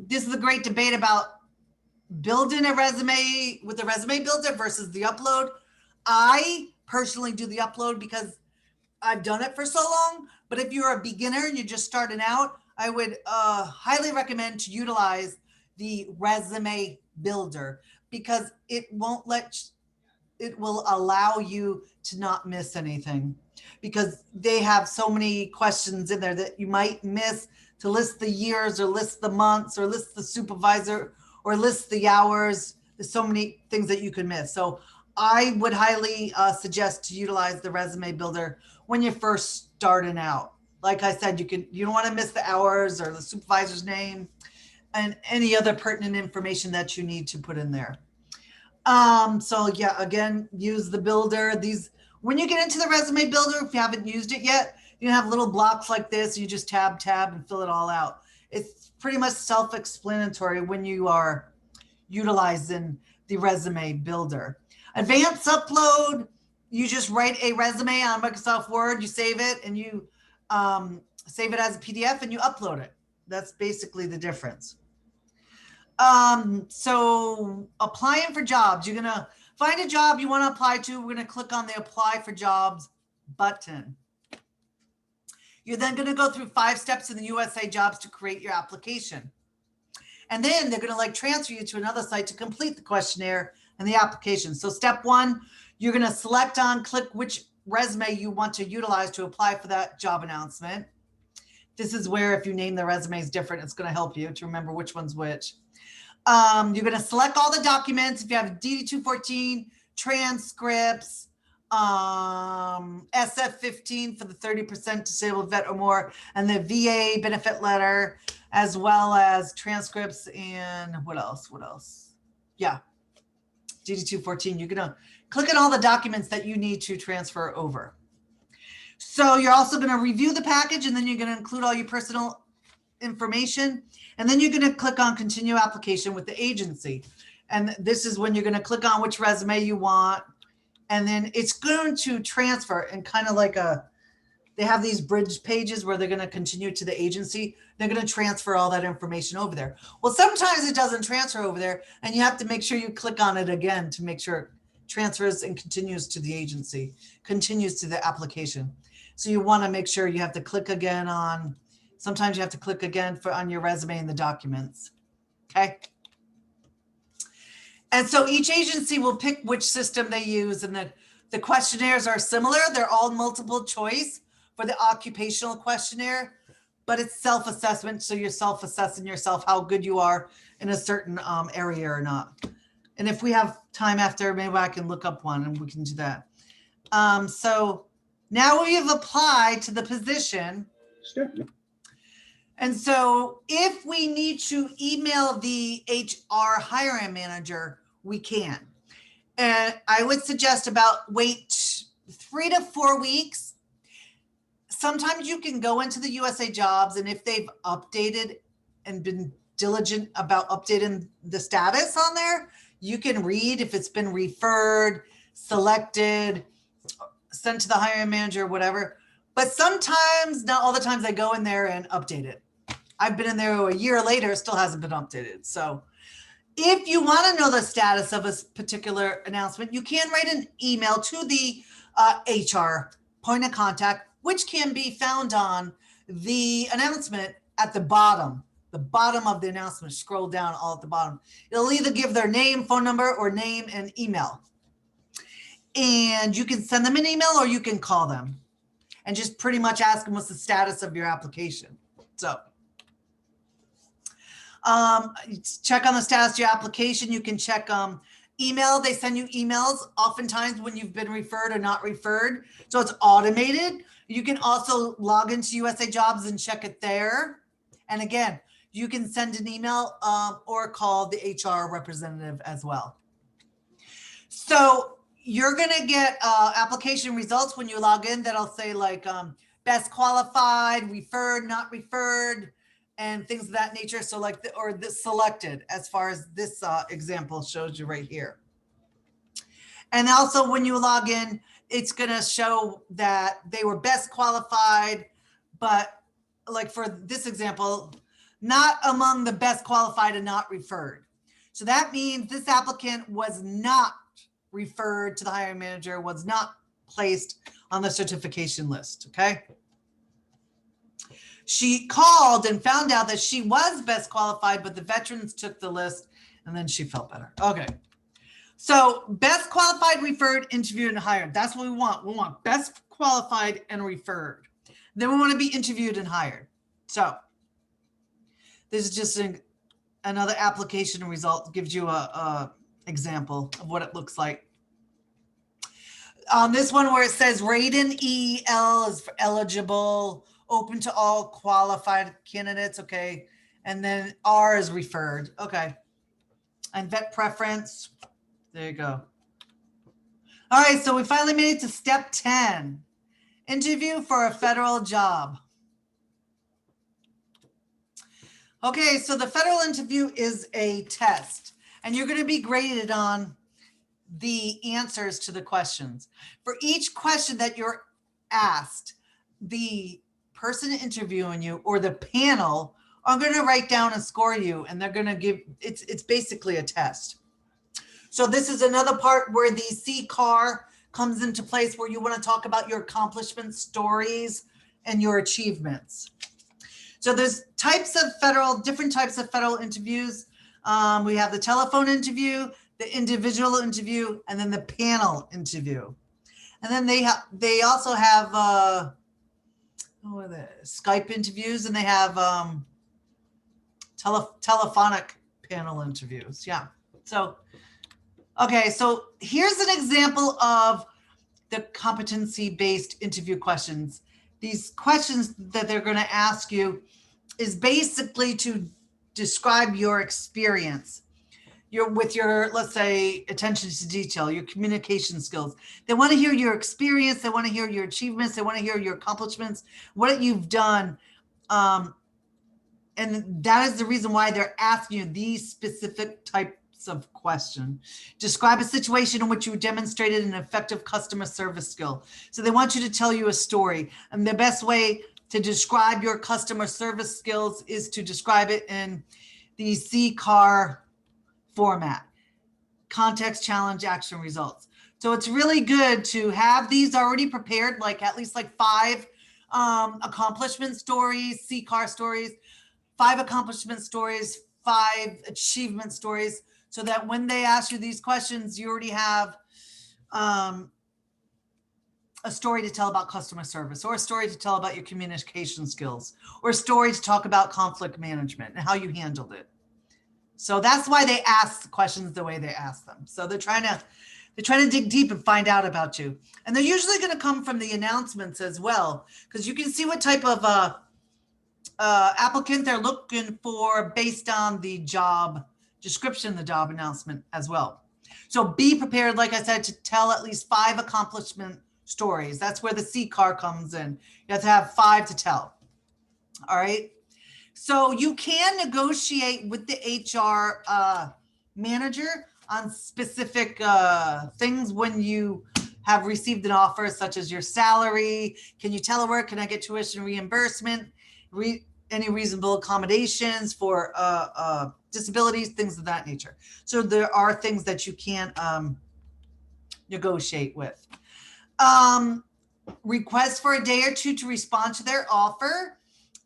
This is a great debate about building a resume with the resume builder versus the upload. I personally do the upload because I've done it for so long. But if you're a beginner and you're just starting out, I would highly recommend to utilize the resume builder because it will allow you to not miss anything because they have so many questions in there that you might miss to list the years or list the months or list the supervisor or list the hours. There's so many things that you can miss. So I would highly suggest to utilize the resume builder when you're first starting out. Like I said, you don't want to miss the hours or the supervisor's name and any other pertinent information that you need to put in there. So yeah, again, use the builder. When you get into the resume builder, if you haven't used it yet, you have little blocks like this. You just tab and fill it all out. It's pretty much self-explanatory when you are utilizing the resume builder. Advanced upload, you just write a resume on Microsoft Word, you save it and you save it as a PDF and you upload it. That's basically the difference. So applying for jobs, you're going to find a job you want to apply to. We're going to click on the apply for jobs button. You're then going to go through 5 steps in the USA Jobs to create your application. And then they're going to like transfer you to another site to complete the questionnaire and the application. So step 1, you're going to click which resume you want to utilize to apply for that job announcement. This is where if you name the resumes different, it's going to help you to remember which one's which. You're going to select all the documents. If you have DD-214, transcripts, SF-15 for the 30% disabled vet or more, and the VA benefit letter, as well as transcripts and what else? Yeah, DD-214. You're going to click on all the documents that you need to transfer over. So you're also going to review the package, and then you're going to include all your personal information, and then you're going to click on continue application with the agency. And this is when you're going to click on which resume you want, and then it's going to transfer and kind of like they have these bridge pages where they're going to continue to the agency. They're going to transfer all that information over there. Well, sometimes it doesn't transfer over there, and you have to make sure you click on it again to make sure it transfers and continues to the agency, continues to the application. So you want to make sure you have to click again on, sometimes you have to click again on your resume and the documents. Okay. And so each agency will pick which system they use, and the questionnaires are similar. They're all multiple choice for the occupational questionnaire, but it's self-assessment. So you're self-assessing yourself, how good you are in a certain area or not. And if we have time after, maybe I can look up one and we can do that. So now we have applied to the position. Sure. And so if we need to email the HR hiring manager, we can. And I would suggest wait 3 to 4 weeks. Sometimes you can go into the Usajobs, and if they've updated and been diligent about updating the status on there, you can read if it's been referred, selected, sent to the hiring manager, whatever. But sometimes, not all the times, I go in there and update it. I've been in there a year later, it still hasn't been updated. So if you want to know the status of a particular announcement, you can write an email to the HR point of contact, which can be found on the announcement at the bottom of the announcement. Scroll down all at the bottom. It'll either give their name, phone number, or name and email. And you can send them an email or you can call them and just pretty much ask them what's the status of your application. So check on the status of your application. You can check email. They send you emails oftentimes when you've been referred or not referred. So it's automated. You can also log into Usajobs and check it there. And again, you can send an email or call the HR representative as well. So you're going to get application results when you log in that'll say like best qualified, referred, not referred, and things of that nature. So like, the selected, as far as this example shows you right here. And also when you log in, it's going to show that they were best qualified, but like for this example, not among the best qualified and not referred. So that means this applicant was not referred to the hiring manager, was not placed on the certification list. Okay. She called and found out that she was best qualified, but the veterans took the list and then she felt better. Okay. So best qualified, referred, interviewed, and hired. That's what we want. We want best qualified and referred. Then we want to be interviewed and hired. So this is just another application result, gives you a example of what it looks like. On this one where it says rated EL is for eligible, open to all qualified candidates. Okay. And then R is referred. Okay. And vet preference. There you go. All right. So we finally made it to step 10. Interview for a federal job. Okay. So the federal interview is a test, and you're going to be graded on the answers to the questions. For each question that you're asked, the person interviewing you or the panel are going to write down and score you, and they're going to give, it's basically a test. So this is another part where the CCAR comes into place, where you want to talk about your accomplishments, stories, and your achievements. So there's different types of federal interviews. We have the telephone interview, the individual interview, and then the panel interview. And then they also have Skype interviews, and they have telephonic panel interviews. Yeah. So, okay. So here's an example of the competency-based interview questions. These questions that they're going to ask you is basically to describe your experience. With your, let's say, attention to detail, your communication skills. They want to hear your experience. They want to hear your achievements. They want to hear your accomplishments, what you've done. And that is the reason why they're asking you these specific types of questions. Describe a situation in which you demonstrated an effective customer service skill. So they want you to tell you a story. And the best way to describe your customer service skills is to describe it in the CCAR format: context, challenge, action, results. So it's really good to have these already prepared, like at least like 5 accomplishment stories, CCAR stories, 5 accomplishment stories, 5 achievement stories, so that when they ask you these questions, you already have a story to tell about customer service, or a story to tell about your communication skills, or a story to talk about conflict management and how you handled it. So that's why they ask questions the way they ask them. So they're trying to dig deep and find out about you. And they're usually going to come from the announcements as well, because you can see what type of applicant they're looking for based on the job description, the job announcement as well. So be prepared, like I said, to tell at least 5 accomplishment stories. That's where the CCAR comes in. You have to have 5 to tell. All right. So you can negotiate with the HR manager on specific things when you have received an offer, such as your salary. Can you telework? Can I get tuition reimbursement? Any reasonable accommodations for disabilities, things of that nature. So there are things that you can negotiate with. Request for a day or 2 to respond to their offer,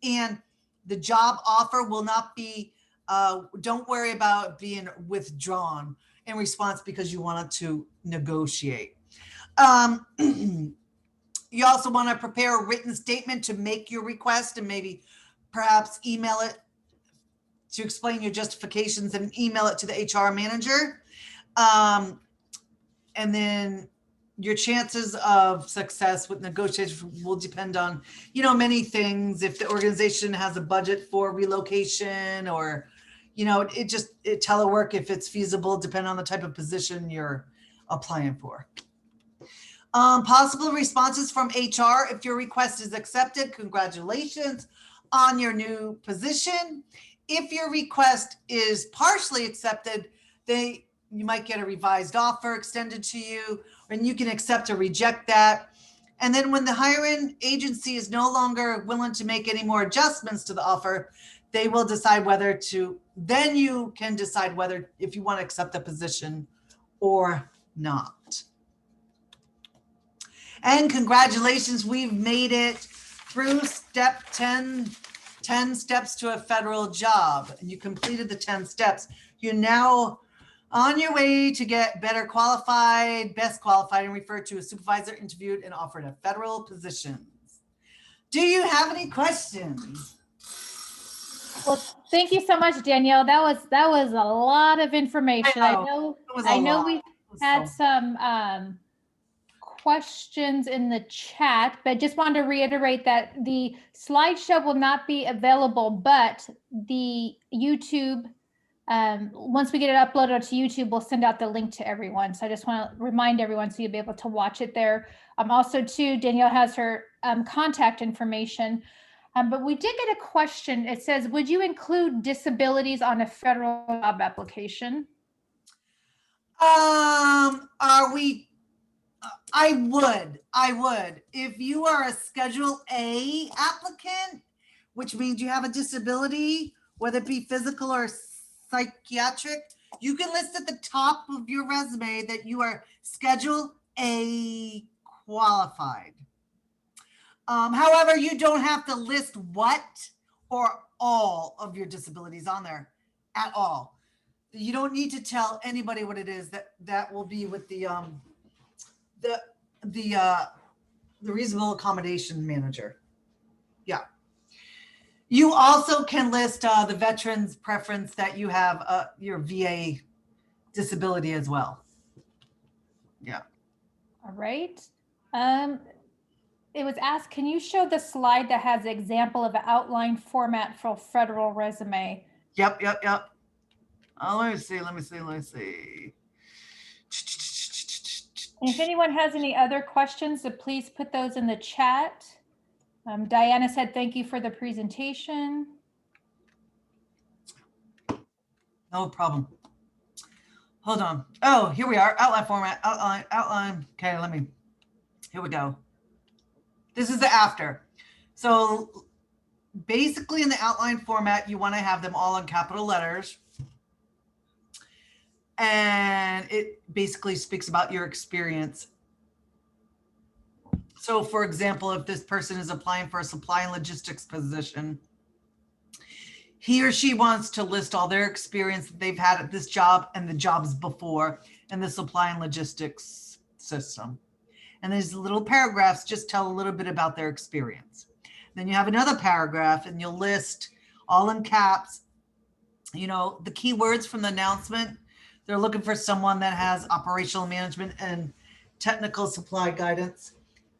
and the job offer will not be, don't worry about being withdrawn in response because you wanted to negotiate. You also want to prepare a written statement to make your request, and maybe perhaps email it to explain your justifications and email it to the HR manager. And then your chances of success with negotiations will depend on, many things. If the organization has a budget for relocation, or, telework, if it's feasible, depending on the type of position you're applying for. Possible responses from HR. If your request is accepted, congratulations on your new position. If your request is partially accepted, you might get a revised offer extended to you, and you can accept or reject that. And then when the hiring agency is no longer willing to make any more adjustments to the offer, they will decide then you can decide whether if you want to accept the position or not. And congratulations, we've made it through step 10 steps to a federal job, and you completed the 10 steps. You're now on your way to get better qualified, best qualified, and referred to a supervisor, interviewed, and offered a federal position. Do you have any questions? Well, thank you so much, Dannielle. That was a lot of information. I know we had some questions in the chat, but just wanted to reiterate that the slideshow will not be available, but the YouTube, once we get it uploaded to YouTube, we'll send out the link to everyone. So I just want to remind everyone so you'll be able to watch it there. Also too, Dannielle has her contact information, but we did get a question. It says, would you include disabilities on a federal job application? I would. If you are a Schedule A applicant, which means you have a disability, whether it be physical or psychiatric, you can list at the top of your resume that you are Schedule A qualified. However, you don't have to list what or all of your disabilities on there at all. You don't need to tell anybody what it is. That will be with the reasonable accommodation manager. Yeah. You also can list the veterans preference that you have your VA disability as well. Yeah. All right. It was asked, can you show the slide that has the example of an outline format for a federal resume? Yep. Let me see. And if anyone has any other questions, so please put those in the chat. Diana said, thank you for the presentation. No problem. Hold on. Oh, here we are. Outline format, outline. Okay, here we go. This is the after. So basically in the outline format, you want to have them all in capital letters. and it basically speaks about your experience. So for example, if this person is applying for a supply and logistics position, he or she wants to list all their experience that they've had at this job and the jobs before in the supply and logistics system. And these little paragraphs just tell a little bit about their experience. Then you have another paragraph and you'll list all in caps, you know, the key words from the announcement. They're looking for someone that has operational management and technical supply guidance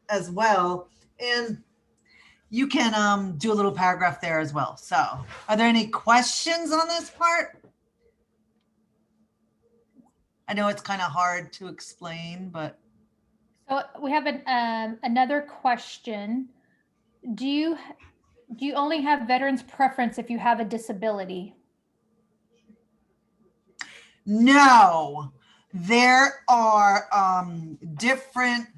as well. And you can do a little paragraph there as well. So are there any questions on this part? I know it's kind of hard to explain, but. So we have another question. Do you only have veterans preference if you have a disability? No, there are different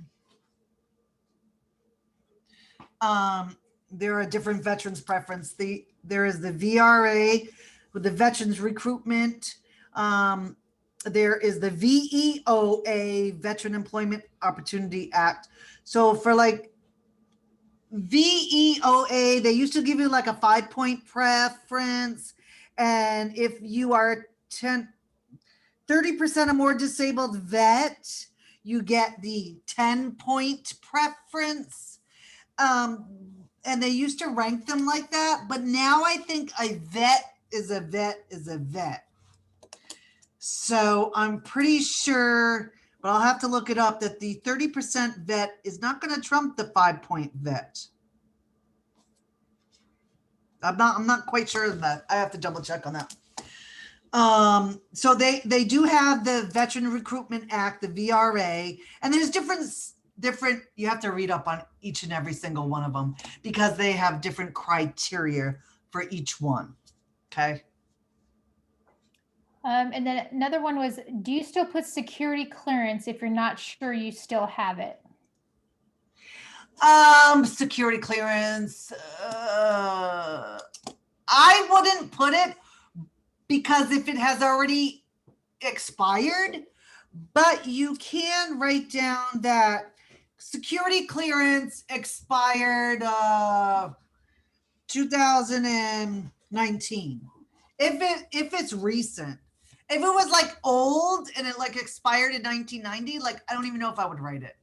veterans preference. There is the VRA with the Veterans Recruitment. There is the VEOA, Veteran Employment Opportunity Act. So for like VEOA, they used to give you like a 5-point preference. And if you are 30% or more disabled vet, you get the 10-point preference. And they used to rank them like that, but now I think a vet is a vet is a vet. So I'm pretty sure, but I'll have to look it up, that the 30% vet is not going to trump the 5-point vet. I'm not quite sure of that. I have to double check on that. So they do have the Veteran Recruitment Act, the VRA, and there's different, you have to read up on each and every single one of them because they have different criteria for each one. Okay. And then another one was, do you still put security clearance if you're not sure you still have it? Security clearance, I wouldn't put it because if it has already expired, but you can write down that security clearance expired 2019. If it's recent. If it was like old and it like expired in 1990, like I don't even know if I would write it.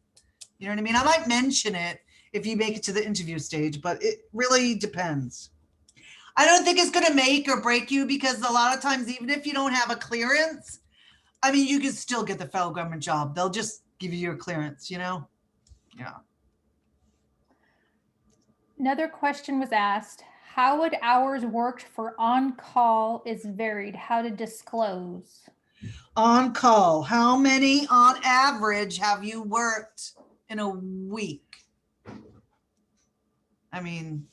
You know what I mean? I might mention it if you make it to the interview stage, but it really depends. I don't think it's going to make or break you because a lot of times, even if you don't have a clearance, I mean, you can still get the federal government job. They'll just give you your clearance, you know? Yeah. Another question was asked, how would hours worked for on-call is varied? How to disclose? On call, how many on average have you worked in a week? I mean,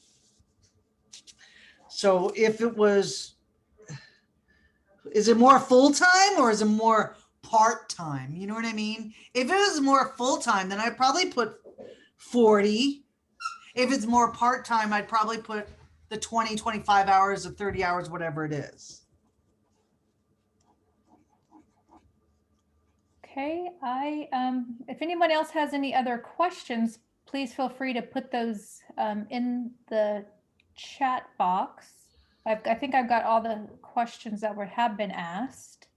so if it was, is it more full-time or is it more part-time? You know what I mean? If it was more full-time, then I'd probably put 40. If it's more part-time, I'd probably put the 20, 25 hours or 30 hours, whatever it is. Okay, if anyone else has any other questions, please feel free to put those in the chat box. I think I've got all the questions that have been asked.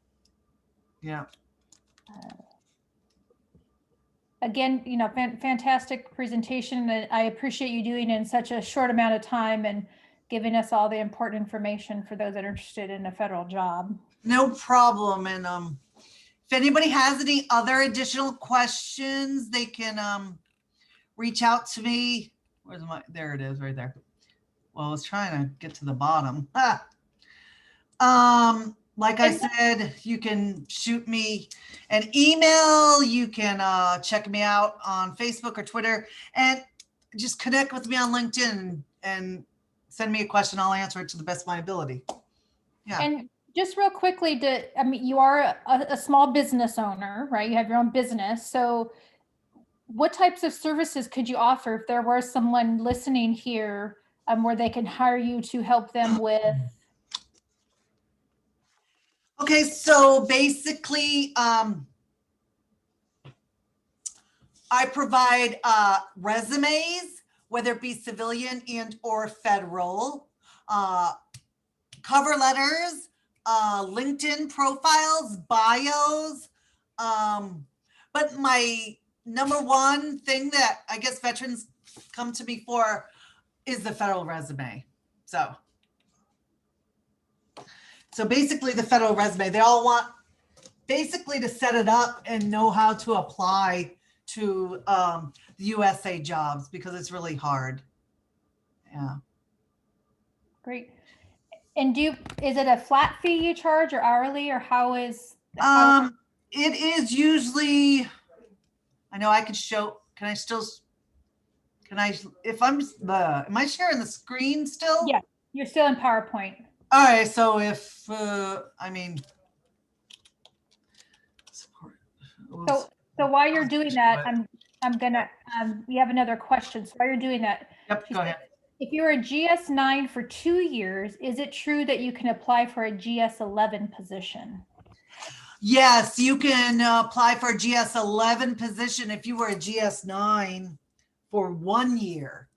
Yeah. Again, you know, fantastic presentation. And I appreciate you doing it in such a short amount of time and giving us all the important information for those that are interested in a federal job. No problem. And if anybody has any other additional questions, they can reach out to me. Where's my, there it is right there. Well, I was trying to get to the bottom. Like I said, you can shoot me an email. You can check me out on Facebook or Twitter and just connect with me on LinkedIn and send me a question. I'll answer it to the best of my ability. Yeah. And just real quickly, I mean, you are a small business owner, right? You have your own business. So what types of services could you offer if there were someone listening here where they can hire you to help them with? Okay, so basically, I provide resumes, whether it be civilian and or federal, cover letters, LinkedIn profiles, bios. But my number one thing that I guess veterans come to me for is the federal resume. So basically the federal resume, they all want basically to set it up and know how to apply to the USA jobs because it's really hard. Yeah. Great. And is it a flat fee you charge or hourly, or how is? It is usually, I know I could show, can I, if I'm, am I sharing the screen still? Yeah, you're still in PowerPoint. All right, so if, I mean. So while you're doing that, I'm gonna, we have another question. So while you're doing that. Yep, go ahead. If you're a GS9 for 2 years, is it true that you can apply for a GS11 position? Yes, you can apply for a GS11 position if you were a GS9 for 1 year.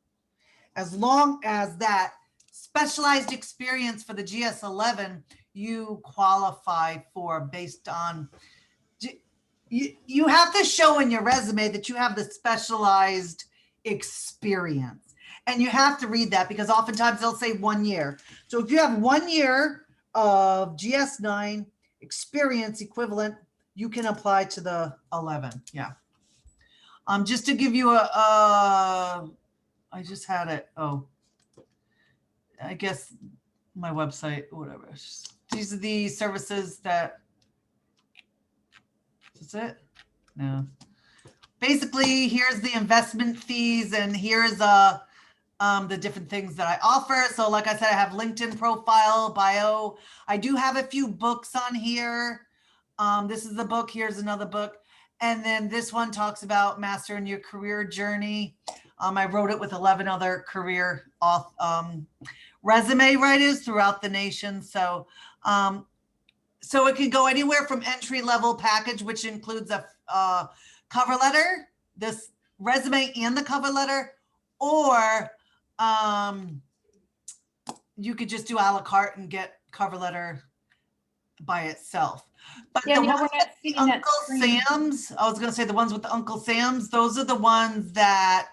As long as that specialized experience for the GS11, you qualify for based on, you have to show in your resume that you have the specialized experience. And you have to read that because oftentimes they'll say 1 year. So if you have 1 year of GS9 experience equivalent, you can apply to the 11. Yeah. Just to give you I just had it. Oh, I guess my website, whatever. These are the services that, is it? No. Basically, here's the investment fees and here's the different things that I offer. So like I said, I have LinkedIn profile, bio. I do have a few books on here. This is the book. Here's another book. And then this one talks about mastering your career journey. I wrote it with 11 other career resume writers throughout the nation. So, so it can go anywhere from entry level package, which includes a cover letter, this resume and the cover letter, or you could just do a la carte and get cover letter by itself. But Yeah, the no, ones with the Uncle Sam's, I was going to say the ones with the Uncle Sam's, those are the ones that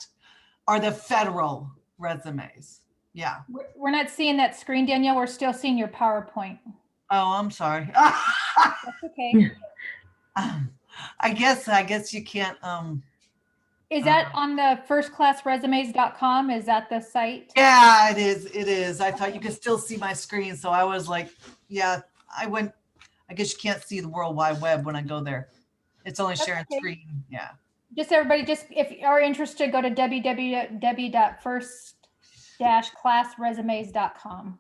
are the federal resumes. Yeah. We're not seeing that screen, Danielle. We're still seeing your PowerPoint. Oh, I'm sorry. That's okay. I guess you can't. Is that on the firstclassresumes.com? Is that the site? Yeah, it is. It is. I thought you could still see my screen. So I was like, yeah, I guess you can't see the World Wide Web when I go there. It's only sharing screen. Yeah. Just everybody, if you are interested, go to www.first-classresumes.com.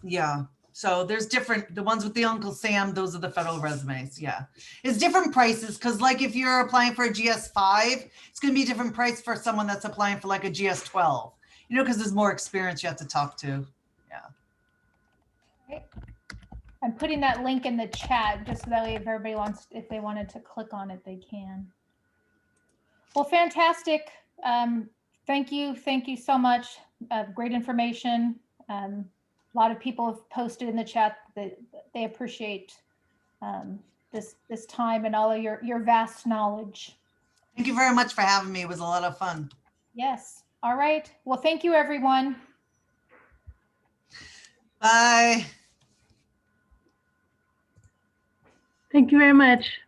Yeah. So there's the ones with the Uncle Sam, those are the federal resumes. Yeah. It's different prices because like if you're applying for a GS5, it's going to be a different price for someone that's applying for like a GS12, because there's more experience you have to talk to. Yeah. Okay. I'm putting that link in the chat just so that way if everybody if they wanted to click on it, they can. Well, fantastic. Thank you. Thank you so much. Great information. A lot of people have posted in the chat that they appreciate this time and all of your vast knowledge. Thank you very much for having me. It was a lot of fun. Yes. All right. Well, thank you, everyone. Bye. Thank you very much.